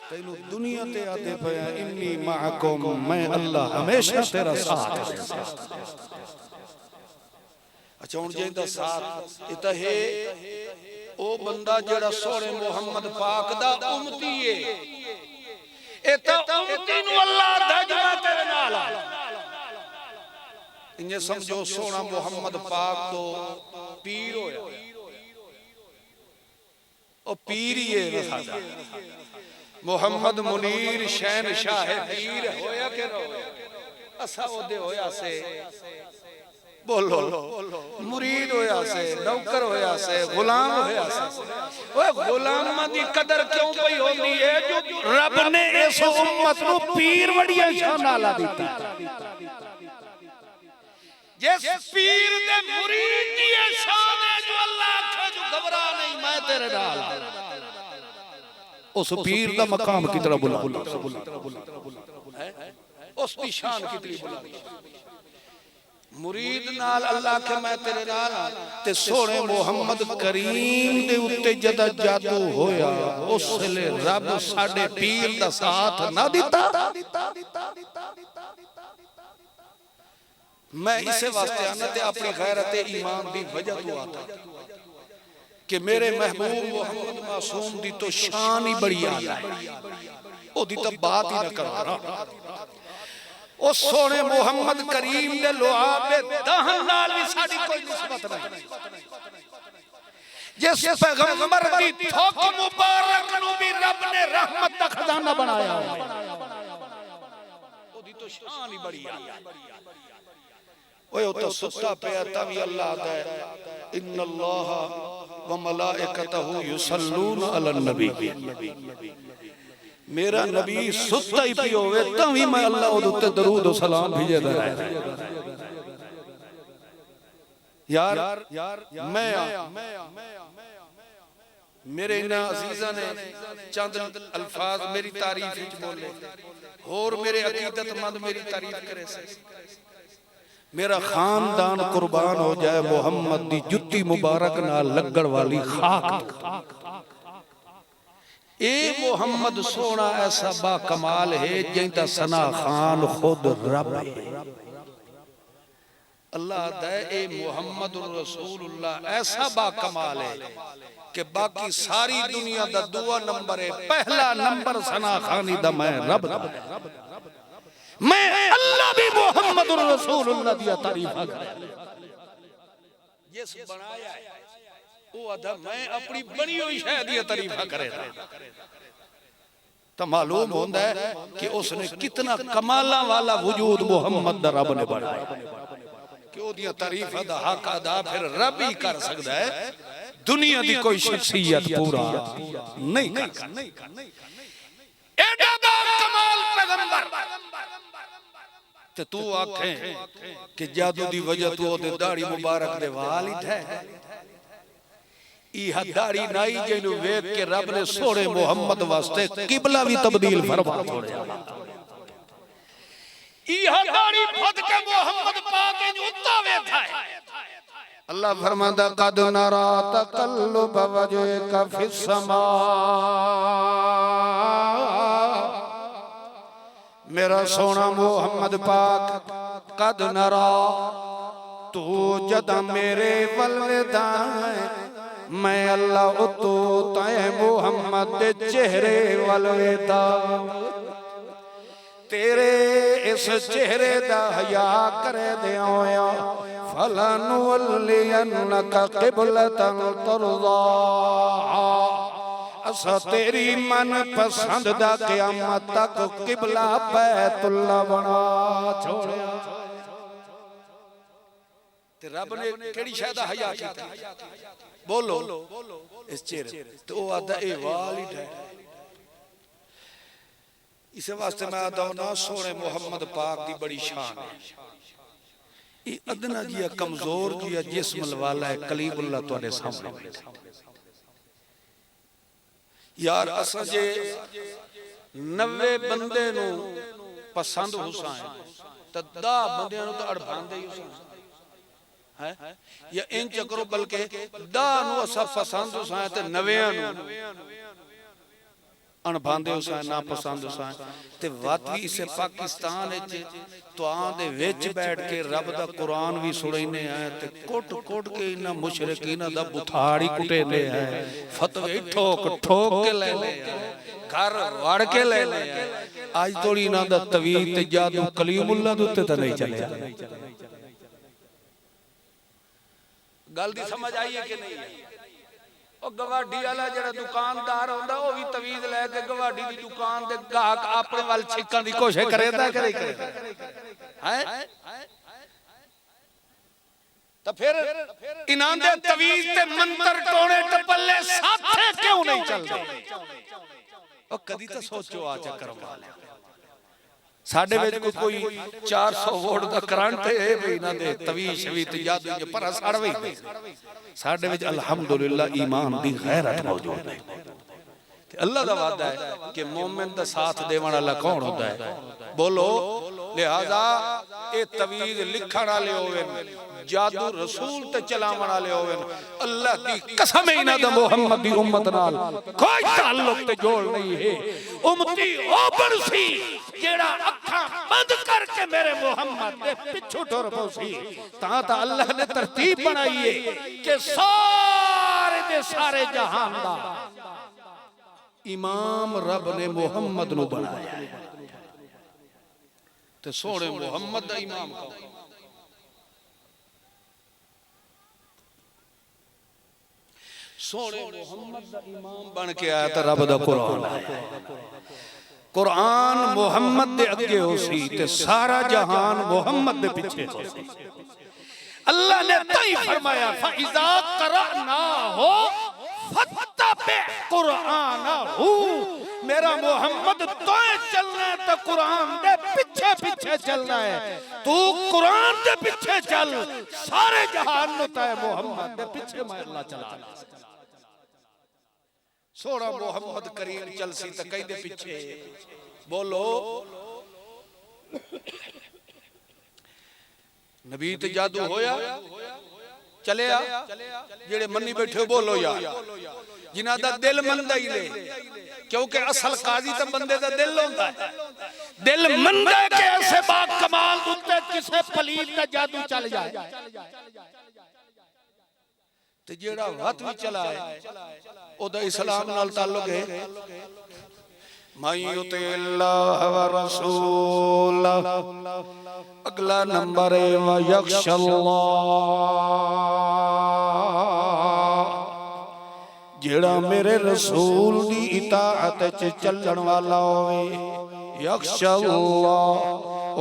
तैनू दुनिया ते आते पया इन्नी मअकुम, मैं अल्लाह हमेशा तेरा साथ है। अच्छा हुण जेंदा साथ इता है ओ बंदा जेड़ा सोहणे मुहम्मद पाक दा उम्मती है, ए तां उम्मती नू अल्लाह दा जमा तेरे नाल आ। इन्हें समझो सोना मुहम्मद पाक तो पीर होया, ओ पीर ही है साडा मुहम्मद मुनीर शहनशाह है, पीर होया के होया असा ओदे होया से बोलो मुरीद होया से, नौकर होया से, गुलाम होया से। ओए गुलामां दी कदर क्यों पई होंदी है जो रब ने इस उम्मत नू पीर वड़िया शान नाला दिता। जिस पीर दे मुरीद दी शान है जो अल्लाह आखे जो घबरा नहीं मैं तेरे नाल, उस पीर दा मकाम कितना बुलंद, उसकी शान कितनी बुलंद। मुरीद नाल अल्लाह के मैं तेरे नाल ते सोहणे मुहम्मद करीम दे उत्ते जदा जादू होया उस वेले रब साडे पीर दा साथ ना दिता। मैं इसे वास्ते आना ते अपनी गैरत ईमान दी वजह तो आता कि मेरे महबूब मुहम्मद मासूम दी तो शान ही बड़ी आला है, ओदी तो बात ही ना करो। ओ सोने मुहम्मद करीम दे लुआबे दहन नाल भी साडी कोई निस्बत नहीं। जिस पैगंबर दी थोक मुबारक नु भी रब ने रहमत दा खजाना बनाया, ओदी तो शान ही बड़ी है। ओए ओ तो सुता पिया तभी अल्लाह दा इन्नल्लाह व मलाइकतहु युसल्लून अलन नबी। मेरा नबी सुता ही पी होवे तभी मैं अल्लाह ओदे उत्ते दरूद और सलाम भेजदा है। यार मैं मेरे इन्हां अजीज़ां ने चंद अल्फाज मेरी तारीफ विच बोले, और मेरे अकीदतमंद मेरी तारीफ करे से मेरा खानदान कुर्बान हो जाए मुहम्मद दी जुत्ती मुबारक नाल लगण वाली खाक। ए मुहम्मद सोना ऐसा बा कमाल है जिंदा सना खान खुद रब है। अल्लाह दा ए मुहम्मदुर रसूलुल्लाह ऐसा बा कमाल है कि बाकी सारी दुनिया दा दूआ नंबर है, पहला नंबर सना खानी दा मैं रब दा, मैं अल्लाह भी मुहम्मदुर रसूलुल्लाह दी तारीफ करे। जिस बनाया है वो अदा मैं अपनी बनी हुई शय दी तारीफ करे तो मालूम होता है कि उसने कितना कमाला वाला वजूद मुहम्मद दा रब ने बनाया कि ओदियां तारीफां दा हक अदा फिर रब ही कर सकदा है, दुनिया दी कोई शख्सियत पूरा नहीं कर सकती। एडा बा कमाल पैगंबर ते तू आखे कि जादू दी वजह तू ओदे दाढ़ी मुबारक दे वाल ही थे। ई दाढ़ी नाई जेनु वेख के रब ने सोहणे मुहम्मद वास्ते किबला भी तब्दील फरमा छोड़या। ई दाढ़ी फद के मुहम्मद पाक नु उत्ता वेखा है। अल्लाह फरमांदा कद नरा तकल्लुब वजहिका फिस समा, मेरा सोना मुहम्मद पाक कद नरा तू जदा मेरे वलदा मैं अल्लाह उतो तय मुहम्मद दे चेहरे वलदा। तेरे इस चेहरे दा हया करे दिया फलनुवल्लियन्नका क़िबलतन तर्ज़ा असा तेरी मन पसंद दा क़यामत तक क़िबला बैतुल्लाह बना छोड़िया। ते रब ने केड़ी शै दा हया कीता बोलो इस चेहरे ते ओ आदा ए वाल ही ठहर। इस वास्ते मैं आदा ना सोने मुहम्मद पाक दी बड़ी शान है। ये अदना जिया कमजोर जिया जिस्म वाला है कलीमुल्लाह तुहाडे सामने यार असा जे 90 बंदे नु पसंद हुसैन तो 10 बंदे नु तो अड़फांदे ही हुसैन है या इंच करो बल्कि 10 नु असा पसंद हुसैन ते 90 नु अणभांदे हुसैन ना पसंद हुसैन ते वत भी इसे पाकिस्तान विच तुआं दे विच बैठ के रब दा कुरान भी सुणैने हैं ते कोट कोट के इना मुशरिकीना दा बुथाड़ी कुटेने हैं फतवे ठोक ठोक के ले ले घर वड़ के ले ले आज थोड़ी इना दा तवीज ते जादू कलीमुल्लाह दे उत्ते ते नहीं चलिया। गल दी समझ आई है कि नहीं है? ਉਹ ਗਵਾਡੀ ਵਾਲਾ ਜਿਹੜਾ ਦੁਕਾਨਦਾਰ ਹੁੰਦਾ ਉਹ ਵੀ ਤਵੀਜ਼ ਲੈ ਕੇ ਗਵਾਡੀ ਦੀ ਦੁਕਾਨ ਦੇ ਗਾਹਕ ਆਪਣੇ ਵੱਲ ਛਿੱਕਣ ਦੀ ਕੋਸ਼ਿਸ਼ ਕਰੇਦਾ ਕਰੇ ਹੈ ਤਾਂ ਫਿਰ ਇਨਾਂ ਦੇ ਤਵੀਜ਼ ਤੇ ਮੰਤਰ ਟੋਣੇ ਟਪੱਲੇ ਸਾਥੇ ਕਿਉਂ ਨਹੀਂ ਚੱਲਦੇ? ਉਹ ਕਦੀ ਤਾਂ ਸੋਚੋ ਆ ਚੱਕਰ ਵਾਲਿਆ साडे विच कोई 400 वोट दा करंट है भी ना दे तवीश भी ते जादू जे पर सड़वे साडे विच अल्हम्दुलिल्लाह ईमान दी गैरत मौजूद है ते अल्लाह दा वादा है कि मोमिन दा साथ देवण वाला कौन होता है बोलो। लिहाजा ए तवीज लिखण वाले होवे जादू रसूल ते चलावण वाले होवे अल्लाह दी कसम इना दा मुहम्मद दी उम्मत नाल कोई ताल्लुक ते जोड़ नहीं है। उम्मती ओ बनसी जेड़ा अखां बंद करके मेरे मुहम्मद दे पिछू टुर पौसी तां ता अल्लाह ने तरतीब बनाई है कि सारे दे सारे जहान दा इमाम रब ने मुहम्मद नु बनाया ते सोने मुहम्मद दा इमाम का सोने मुहम्मद दा इमाम बन के आया तो रब दा कुरान आया। कुरान मुहम्मद दे अगे हो सी ते सारा जहान मुहम्मद दे पीछे हो सी। अल्लाह ने तई फरमाया फइज़ा क़रअना हो फत्तबि कुरानहु मेरा मोहम्मद तोए चलना है तो कुरान दे पीछे पीछे चलना है। तू कुरान दे पीछे चल सारे जहान नु तय मोहम्मद दे पीछे मैं अल्लाह चला सोना मोहम्मद करीम चल सी तो कहीं दे पीछे बोलो। नबी ते जादू होया चले आ जेड़े मन्नी बैठे बोलो यार जिन्हां दा दिल मंदा ही ले क्योंकि असल काजी तो बंदे दा दिल होंदा है। दिल मंदा है कि ऐसे बा कमाल उत्ते किसे पलीत दा जादू चल जाए ते जेड़ा वत भी चला है ओदा इस्लाम नाल ताल्लुक है। मायुति अल्लाह व रसूल अगला नंबर है व यख्शल्लाह जेड़ा मेरे रसूल दी इताअत च चलण वाला होवे यख्शल्लाह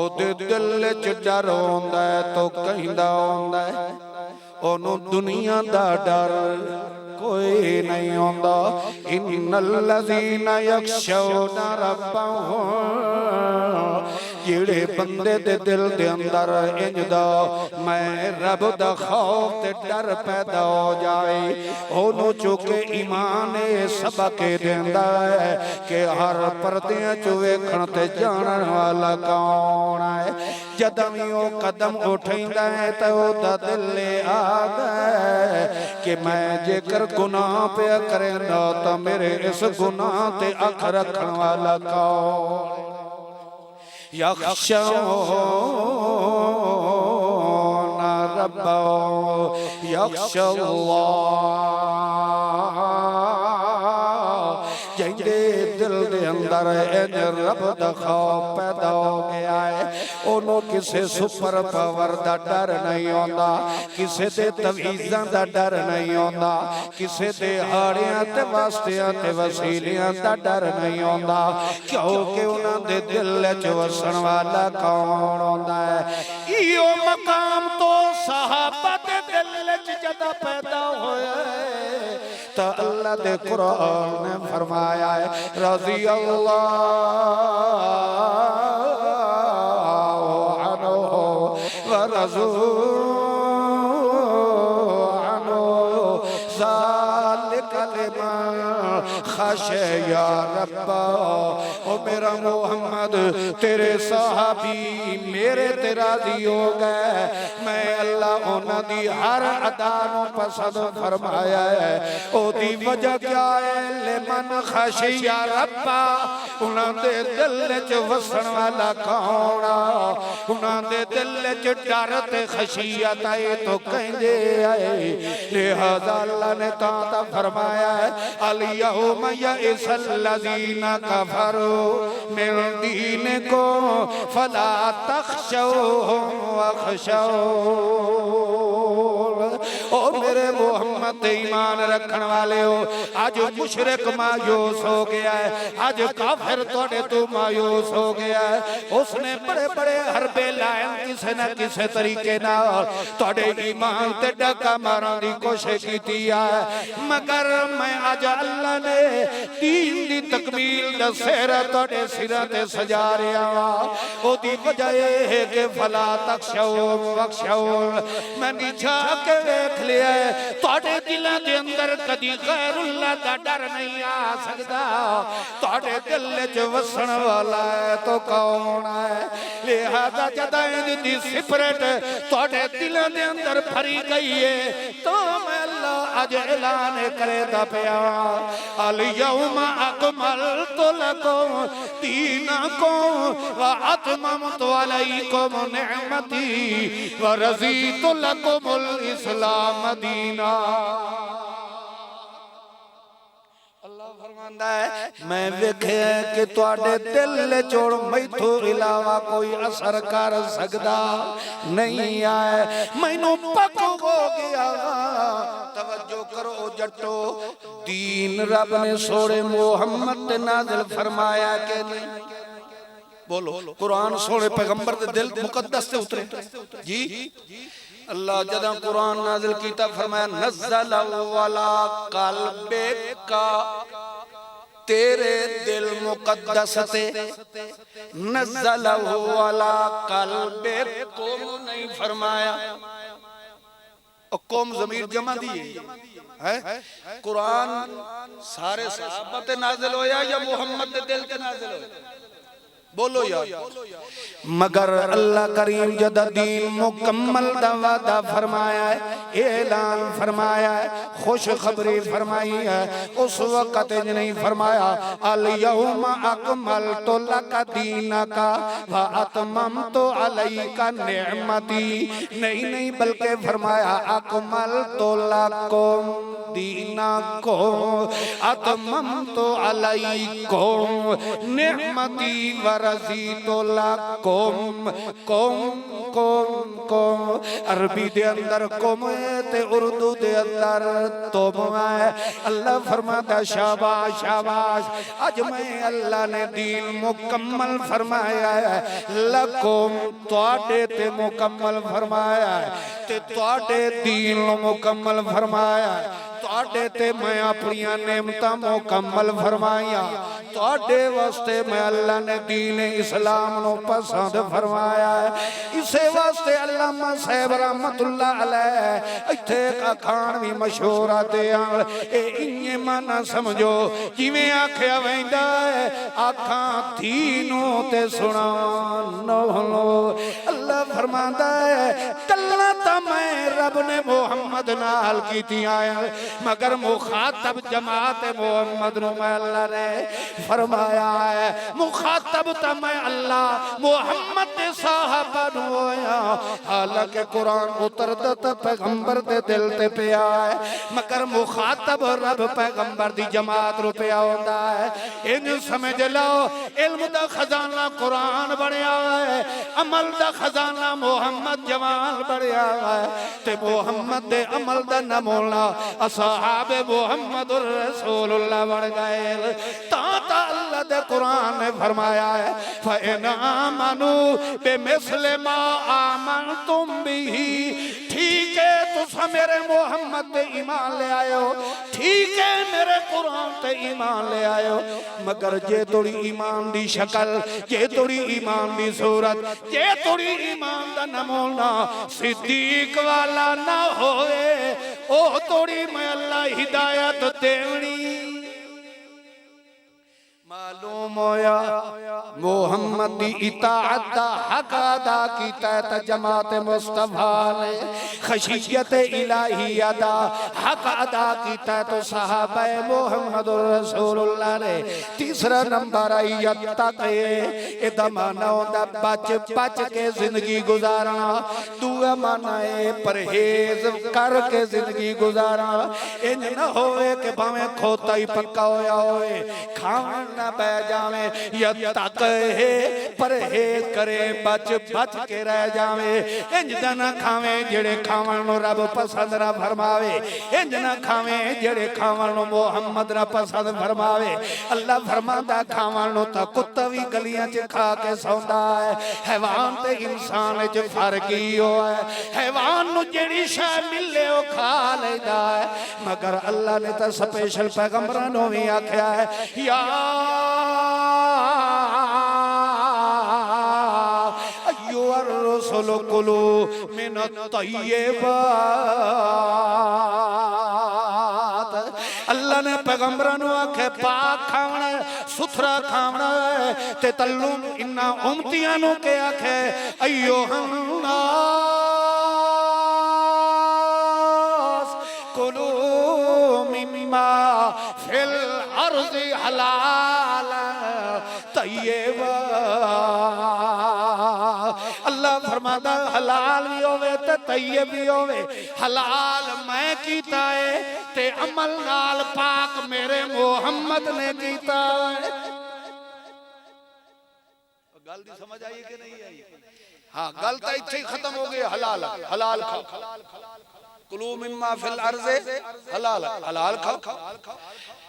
ओदे दिल च डर होंदा है तो कहिंदा होंदा है ओनू दुनिया दा डर कोई नहीं होंदा। इन्नल लज़ीना यख्शौना रब्बहुम जेड़े बंदे दे दिल दे अंदर इंजदा मैं रब दा खौफ ते डर पैदा हो जाए ओनू चुके ईमान सबक देंदा है कि हर पर्दियां च वेखण ते जानण वाला कौन है। जदों भी ओ कदम उठैंदा है तो ओदा दिल आदा है कि मैं जेकर गुनाह पे करेंदा तो मेरे इस गुनाह ते अख रखण वाला कौन। यख्शौना रब्बहुम यख्शल्लाह जिंदे दिल दे अंदर इंज रब दा खौफ पैदा हो गया है ओनू किसे सुपर पावर दा डर नहीं आंदा किसे दे तवीज़ां दा डर नहीं आंदा किसे दे हाड़ियां ते वास्तियां ते वसीलियां दा डर नहीं आंदा क्योंकि उन्हां दे दिल च वसन वाला कौन आंदा है इहो मकाम तो सहाबा दे दिल च जदा पैदा होया तो अल्लाह दे कुरान ने फरमाया है रज़ी अल्लाह अन्हु व रज़ू अन्हु ज़ालिका लिमन खशिया रब्बा ओ मेरा मोहम्मद तेरे सहाबी मेरे ते राज़ी हो गए मैं अल्लाह उन्हां दी हर अदा नूं पसंद फरमाया है ओदी वजह क्या है लिमन खशिया रब्बा उन्हां दे दिल च वसन वाला कौन उन्हां दे दिल च डर ते खशियत आए तो कहंदे आए लिहाजा अल्लाह ने ता फरमाया है अल यौम यइसल लज़ीना कफरू मिन दीनिकुम फला तखशौहुम वखशौन ओ मेरे मोहम्मद ईमान रखने वाले हो आज मुशरिक मायूस हो गया है आज काफिर तोड़े तू मायूस हो गया है उसने बड़े बड़े हरबे लाए किसी न किसी तरीके नाल तोड़े ईमान ते डाका मारन दी कोशिश की है मगर मैं आज अल्लाह ने दीन दी तकमील दा सेहरा तोड़े सिरां ते सजा रहा वा ओदी वजह है कि फला तखशौ वखशौ मैं नीचा के देख लिया तोड़े दिलां दे अंदर कदी गैरुल्लाह दा डर नहीं आ सकदा तोड़े दिल च वसन वाला है तो कौन है लिहाजा जदा दी सिफरत तोड़े दिलां दे अंदर भरी गई है तो मैं अल्लाह आज ऐलान करे दा पिया अल यौम अकमलतु लकुम दीनकुम व अतममतु अलैकुम निअमती व रज़ीतु लकुमुल इस्लाम दीना अल्लाह फरमांदा है मैं वेखिया कि तुहाडे दिल चोड़ मैथों इलावा कोई असर कर सकदा नहीं आए मैनू पक हो गया तवज्जो करो जट्टो दीन रब ने सोने मोहम्मद ते नाज़िल फरमाया के नहीं बोलो कुरान सोने पैगंबर दे दिल मुकद्दस से उतरे जी अल्लाह जदा कुरान नाज़िल कीता फरमाया नज़्ज़ल वाला क़ल्बिका तेरे दिल मुकद्दस ते नज़्ज़ल वाला क़ल्बिकुम नहीं फरमाया कौम ज़मीर जमा दिए है कुरान सारे सहाबा ते नाज़िल होया या मुहम्मद दे दिल ते नाज़िल होया बोलो यार मगर अल्लाह करीम जदा दीन मुकम्मल दा वादा फरमाया है ऐलान फरमाया है खुशखबरी फरमाई है उस वक्त नहीं फरमाया अल यौम अकमलतु लका दीनका व अतममतु अलैका निअमती नहीं बल्कि फरमाया अकमलतु लकुम दीनकुम अतममतु अलैकुम निअमती व रज़ीतु लकुम कुम अरबी दे अंदर कुम ते उर्दू दे अंदर तुम है अल्लाह फरमाता शाबाश शाबाश आज मैं अल्लाह ने दीन मुकम्मल फरमाया है लकुम तुहाडे ते मुकम्मल फरमाया है ते तुहाडे दीन मुकम्मल फरमाया है तुहाडे ते मैं अपनी नेमतां मुकम्मल फरमाइया तुहाडे वास्ते मैं अल्लाह ने दीन इस्लाम नो पसंद फरमाया है इसे वास्ते अल्लामा साहब रहमतुल्लाह अलैह इत्थे का खान भी मशहूर आते हैं ए इन्ने माना समझो जिवें आख्या वैंदा है आखां थीनो ते सुनान अल्लाह फरमांदा है गल्लां तां मैं रब ने मुहम्मद नाल कीतियां मगर मुखातब जमात मोहम्मद नु मैं अल्लाह ने फरमाया है मुखातब ता मैं अल्लाह मुहम्मद दे साहबा नू होया हालांकि कुरान उतरदा ता पैगंबर दे दिल ते पिया है मगर मुखातब रब पैगंबर दी जमात रू पिया होंदा है इन समझ लो इल्म दा खजाना कुरान बनया है अमल दा खजाना मुहम्मद जवान बनया है ते मुहम्मद दे अमल दा नमूना असहाबे मुहम्मदुर रसूलुल्लाह बन गए ता अल्लाह दे कुरान ने फरमाया है फ़इन आमनू बिमिस्लि मा आमनतुम बिही ठीक है तुसा मेरे मोहम्मद ते ईमान ले आयो ठीक है मेरे कुरान ते ईमान ले आयो मगर जे थोड़ी ईमान दी शक्ल जे थोड़ी ईमान दी सूरत जे थोड़ी ईमान दा नमूना सिद्दीक वाला ना होए ओ थोड़ी मैं अल्लाह हिदायत देवनी मालूम होया मोहम्मद दी इताअत दा हक अदा कीता ते जमात मुस्तफा ने खशियत इलाही दा हक अदा कीता तो सहाबा मोहम्मद रसूलुल्लाह ने तीसरा नंबर आई तक एदा माना होंदा बच बच के जिंदगी गुजारना दूआ माना है परहेज करके जिंदगी गुजारना इंज ना होए कि भावें खोता ही पक्का होया होए खान ना पै जावे या तक है परहेज करे बच बच के रह जावे इंज दा ना खावे जेड़े खावन नु रब पसंद ना फरमावे इंज ना खावे जेड़े खावन नु मुहम्मद ना पसंद फरमावे अल्लाह फरमांदा खावन नु ता कुत्ता भी गलियां च खा के सौंदा है हैवान ते इंसान च फर्क ही हो है हैवान नु जेड़ी शै मिले ओ खा लेंदा है मगर अल्लाह ने ता स्पेशल पैगंबरां नु भी आख्या है या अय्युहर रसूल कुलू मिन तय्यिबात अल्लाह ने पैगंबरां नु आखे पाक खावना सुथरा खावना ते तल्लुम इन्ना उम्मतियां नु के आखे अय्युहन नास कुलू मिम्मा फिल अर्ज़ि हलाल तय्यबा अल्लाह फरमाता हलाल भी होवे ते तय्यब भी होवे हलाल मैं कीता है ते अमल नाल पाक मेरे मोहम्मद ने कीता है गल दी समझ आई कि नहीं आई हां गल तो इत्थे ही खत्म हो गई हलाल हलाल खाओ कुलू मिम्मा फिल अर्ज़े हलाल हलाल खाओ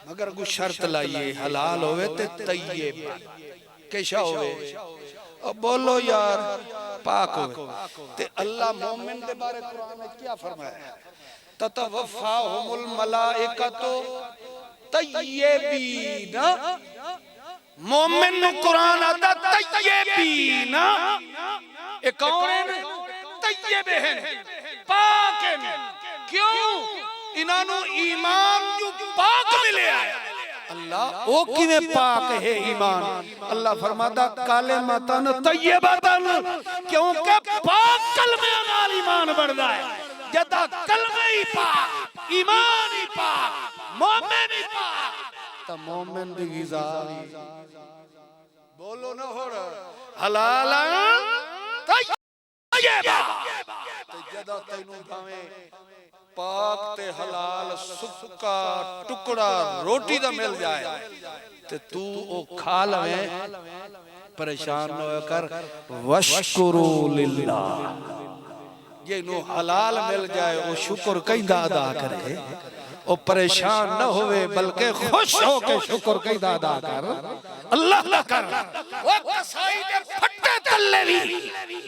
मगर कुछ शर्त लाइए हलाल होवे ते तय्यब कैसा होवे अब बोलो यार पाक होवे ते अल्लाह मोमिन दे बारे कुरान में क्या फरमाया ततवफ़ाहुमुल मलाइकतु तय्यबीन मोमिन नु कुरान आता तय्यबीन ए कौन है तय्यब है पाक है क्यों इन्हां ईमान जो पाक मिले है अल्लाह ओ किवें पाक है ईमान अल्लाह फरमाता कलिमतन तय्यबतन क्योंकि पाक कलमे नाल ईमान बढ़दा है जदा कलमे ही पाक ईमान ही पाक मोमिन ही पाक ता मोमिन दी ग़िज़ा बोलो ना हो हलाल तय्यबा ते जदा तैनू भावे पाक ते हलाल सुक्का टुकड़ा रोटी दा मिल जाए ते तू ओ खा लवे परेशान न होया कर वशकुरु लिल्लाह जे नु हलाल मिल जाए ओ शुक्र कईदा अदा करे ओ परेशान न होवे बल्कि खुश होके शुक्र कईदा अदा कर अल्लाह दा कर ओ कसाई दे फट्टे तल्ले भी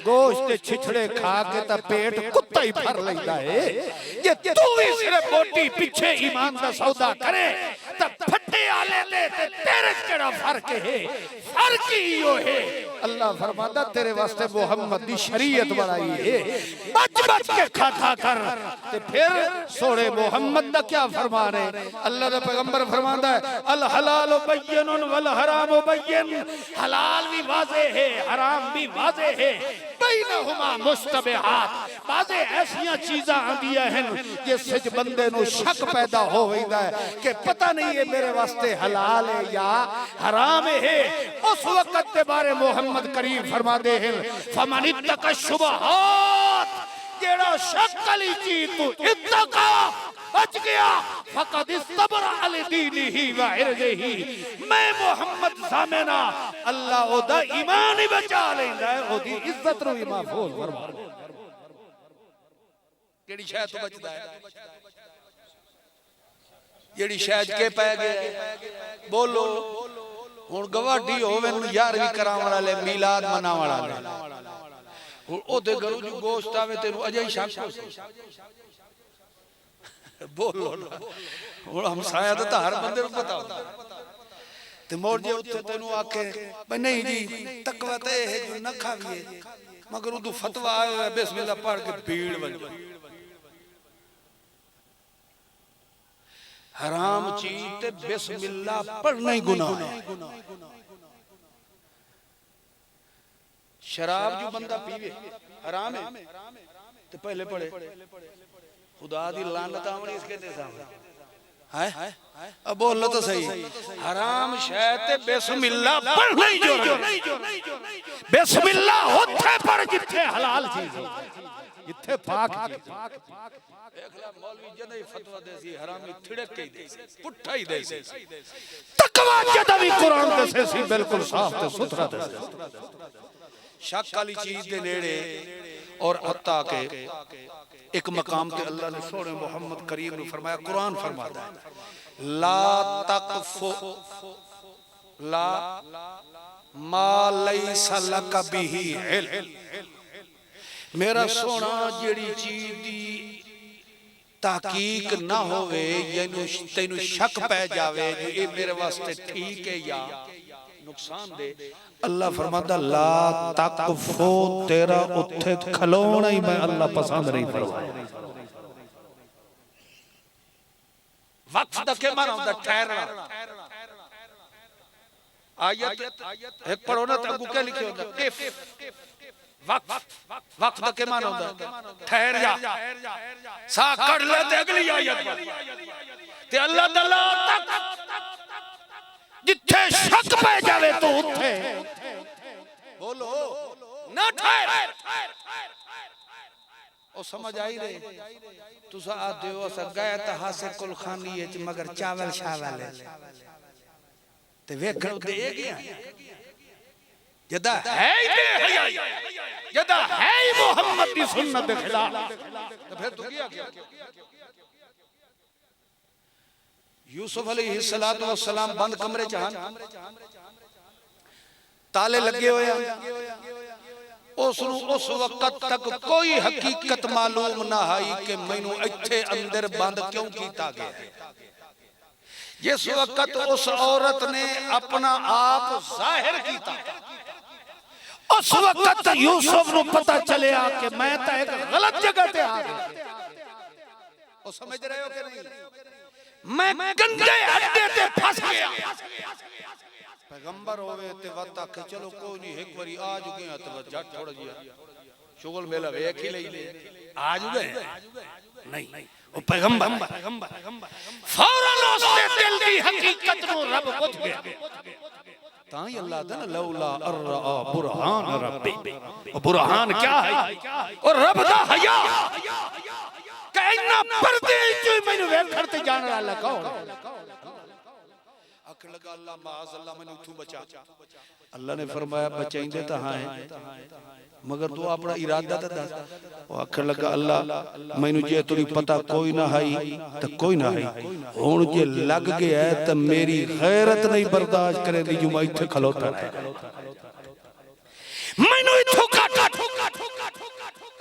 गोश्त छिछड़े खा के ता पेट कुत्ता ही भर लेंदा है ये तू भी सिर्फ बोटी पीछे ईमान दा सौदा करे ता फट्टे आले ते तेरे केड़ा फर्क है फर्क ही यो है अल्लाह फरमाता तेरे वास्ते मोहम्मद दी शरीयत बनाई है, बच बच के खाता कर। ते फिर सोने मोहम्मद दा क्या फरमान है? अल्लाह दा पैगंबर फरमांदा है अल हलाल बय्यनुन वल हराम बय्यन, हलाल भी वाज़े है हराम भी वाज़े है, बैनहुमा मुश्तबिहात, बाज़े ऐसियां चीज़ां आंदियां हैं जिस विच बंदे नूं शक पैदा हो वैंदा है कि पता नहीं ये मेरे वास्ते हलाल है या हराम है। उस वक्त के बारे मोहम्मद करीम फरमाते हैं फमन इत्तका शुबहात, जेड़ा शक वाली चीज तू इत्तका बच गया फकद इस्तबरा अली दीनिही व इरदिही, मैं मोहम्मद सामेना अल्लाह ओदा ईमान ही बचा लेंदा है, ओदी इज्जत नु भी महफूज फरमा। केड़ी शय तो बचदा है, जेड़ी शय के पै गया बोलो। हुण गवाडी होवे 11वीं करावण वाले मिलाद मनावण वाले, हुण ओदे घरों जो गोश्त आवे तेनू अजे ही शक बोलो ना। हुण हम शायद तो हर बंदे नूं पता होंदा ते मोड़ जे उत्थे तेनू आखे भाई नहीं जी तकवा ते है जो न खाविए, मगर उदू फतवा आया बिस्मिल्लाह पढ़ के भीड़ बन जाए। हराम चीज ते बिस्मिल्लाह पढ़ना ही गुनाह है। शराब जो बंदा पीवे हराम है ते पहले पढ़े खुदा दी लानत आवणी इसके ते सामने है। अब बोलो तो सही, हराम शय ते बिस्मिल्लाह पढ़ना ही जरूरी, बिस्मिल्लाह होथे पढ़ जिथे हलाल चीज जिथे पाक देखला मौलवी जद ही फतवा देसी हरामी थिड़क के देसी पुट्ठा ही देसी, तकवा जद भी कुरान दसे सी बिल्कुल साफ ते सुथरा दसे। शक वाली चीज दे नेड़े और हत्ता के एक मकाम ते अल्लाह ने सोने मोहम्मद करीम ने फरमाया, कुरान फरमाता है ला तकफु ला मा लैसा लक बिही इल्म, मेरा सोना जेड़ी चीज दी ताकीक ना होवे यानी तेनू शक पै जावे जो ये मेरे वास्ते ठीक है या नुकसान दे, अल्लाह फरमाता ला तकफु, तेरा उत्थे खलोना ही मैं अल्लाह पसंद नहीं फरमाया। वक्फ दा के माना हुंदा ठहरना, आयत एक पढ़ो ना तंगू के लिखे होंदा किफ, वक्फ वक्फ दा के माना हुंदा ठहर जा सा कर ले ते अगली आयत ते अल्लाह तआला तक जिथे शक पै जावे तो उथे बोलो ना ठहर। ओ समझ आई रे तुसा आदे हो अस गए त हासे कुल खानी च मगर चावल शावल ते वेखण दे गया जदा है जदा है मोहम्मद की सुन्नत के खिलाफ तो फिर तो किया क्या। यूसुफ अलैहिस्सलातु वस्सलाम बंद कमरे च हन, ताले लगे होए उस वक्त तक कोई हकीकत मालूम ना आई कि मैनू इत्थे अंदर बंद क्यों कीता गया। जिस वक्त उस औरत ने अपना आप जाहिर किया उस वक्त यूसुफ को पता चलिया कि मैं तो एक गलत जगह पे आ गया। ओ समझ रहे हो कि नहीं, मैं गंदे अड्डे ते फंस गया। पैगंबर होवे ते वता के चलो कोई नहीं एक बारी आज गया तो जट थोड़ा जिया शुगल मेला वेख ही ले आज गए नहीं वो पैगंबर फौरन उसने दिल की हकीकत नु रब बुझ गया ताई अल्लाह दा लौला अर्रा बुरहान रब्बी, बुरहान क्या है और रब दा हया कि इन्ना पर्दे जो मैनू वेखण ते जान वाला कौन अख लगा अल्लाह माज अल्लाह मैनू तू बचा। अल्लाह ने फरमाया बचाइंदे तो हां मगर तू अपना इरादा तो दस। अख लगा अल्लाह मैनू जे तुरी पता कोई ना है तो कोई ना है, हुण जे लग गया है तो मेरी गैरत नहीं बर्दाश्त करे दी जो मैं इत्थे खलोता है मैनू इत्थों काट।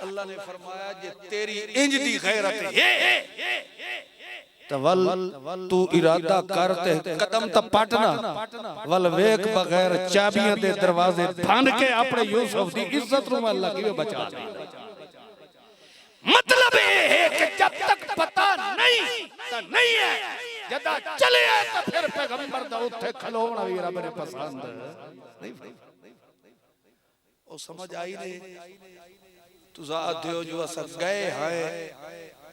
अल्लाह ने फरमाया जे तेरी इंज दी गैरत है तवल तू इरादा करते कदम तो पटना वल वेख बगैर चाबियां दे दरवाजे भन के अपने यूसुफ दी इज्जत नु अल्लाह किवे बचा ले। मतलब है कि जब तक पता नहीं तो नहीं है, जदा चले आए तो फिर पैगंबर दा उत्थे खलोना भी रब ने पसंद नहीं। ओ समझ आई ने तुसा दियो जो अस गए हैं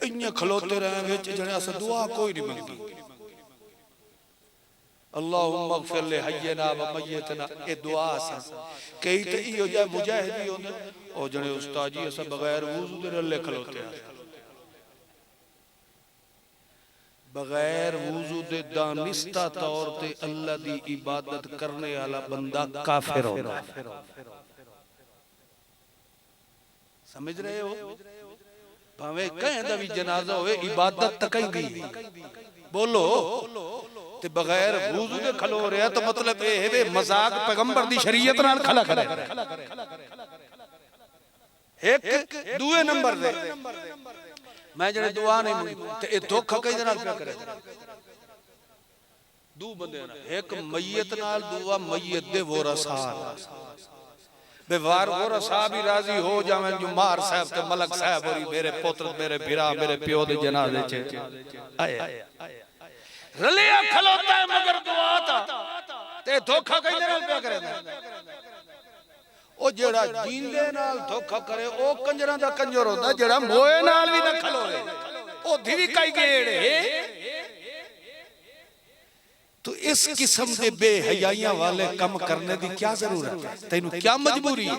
इन्ने खलोते रहे विच जने अस दुआ कोई नहीं मंगी। अल्लाहुम्मा अगफिर ले हय्यना व मय्यतना ए दुआ सा कई ते इयो जा मुजाहिदी होंदे ओ जने उस्ताद जी अस बगैर वुजू दे रले खलोते हैं, बगैर वुजू दे दानिस्ता तौर ते अल्लाह दी इबादत करने वाला बंदा काफिर होता है। समझ रहे हो? भावे कहीं दा भी जनाजा होवे इबादत तक ही गई बोलो ते बगैर वुजू दे खलो रहा तो मतलब ए है मजाक पैगंबर दी शरीयत नाल खला करे। एक दूए नंबर दे मैं जने दुआ नहीं मंगी ते ए धोखा कई नाल पे करे दू बंदे नाल, एक मय्यत नाल दुआ मय्यत दे वरसा बेवार और साहब ही राजी हो जावे जो मार साहब ते मलक साहब और मेरे पुत्र मेरे भिरा मेरे प्यो दे जनाजे च आए रलिया खलोता है मगर दुआ ता ते धोखा कई नाल पे करे। ओ जेड़ा जींदे नाल धोखा करे ओ कंजरां दा कंजर होंदा, जेड़ा मोए नाल भी ना खलोए ओ धी भी कई गेड़े। तो इस किस्म के बेहयाइयां वाले कम करने की क्या जरूरत है? तेनू क्या मजबूरी है?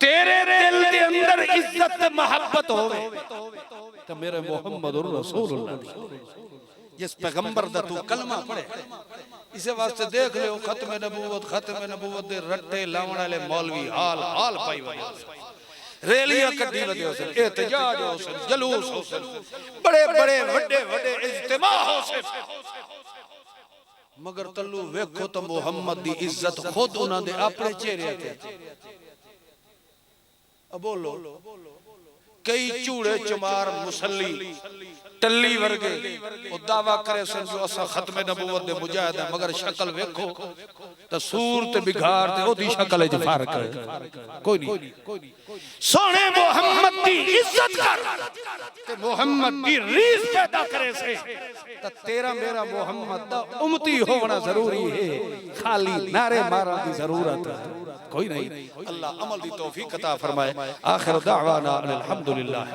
तेरे दिल के अंदर इज्जत मोहब्बत होवे तो मेरे मुहम्मदुर रसूलुल्लाह जिस पैगंबर दा तू कलमा पढ़े इसे वास्ते देख ले खत्म नबूवत दे रट्टे लावण वाले मौलवी हाल हाल पाई हुए रैलियां कड्डी वदे होसन, एहतजाज होसन, जुलूस होसन, बड़े बड़े वड्डे वड्डे इज्तिमा होसन, मगर तल्लू वेखो तो मुहम्मद दी इज्जत खुद उन्हां दे अपने चेहरे ते। अब बोलो कई चूड़े चमार मुसल्ली टल्ली वर्गे ओ दावा करे सन जो असा खत्म नबूवत दे मुजाहिद है, मगर शक्ल वेखो तो सूरत बिगाड़ ते ओदी शक्ल च फर्क है कोई नहीं। सोने मुहम्मद दी इज्जत कर ते मुहम्मद दी रीस पैदा करे से तो तेरा मेरा मुहम्मद दा उम्मती होना जरूरी है, खाली नारे मारने की जरूरत कोई नहीं। अल्लाह अमल दी तौफीक अता फरमाए। आखिर दावाना अल्हम्दुलिल्लाह।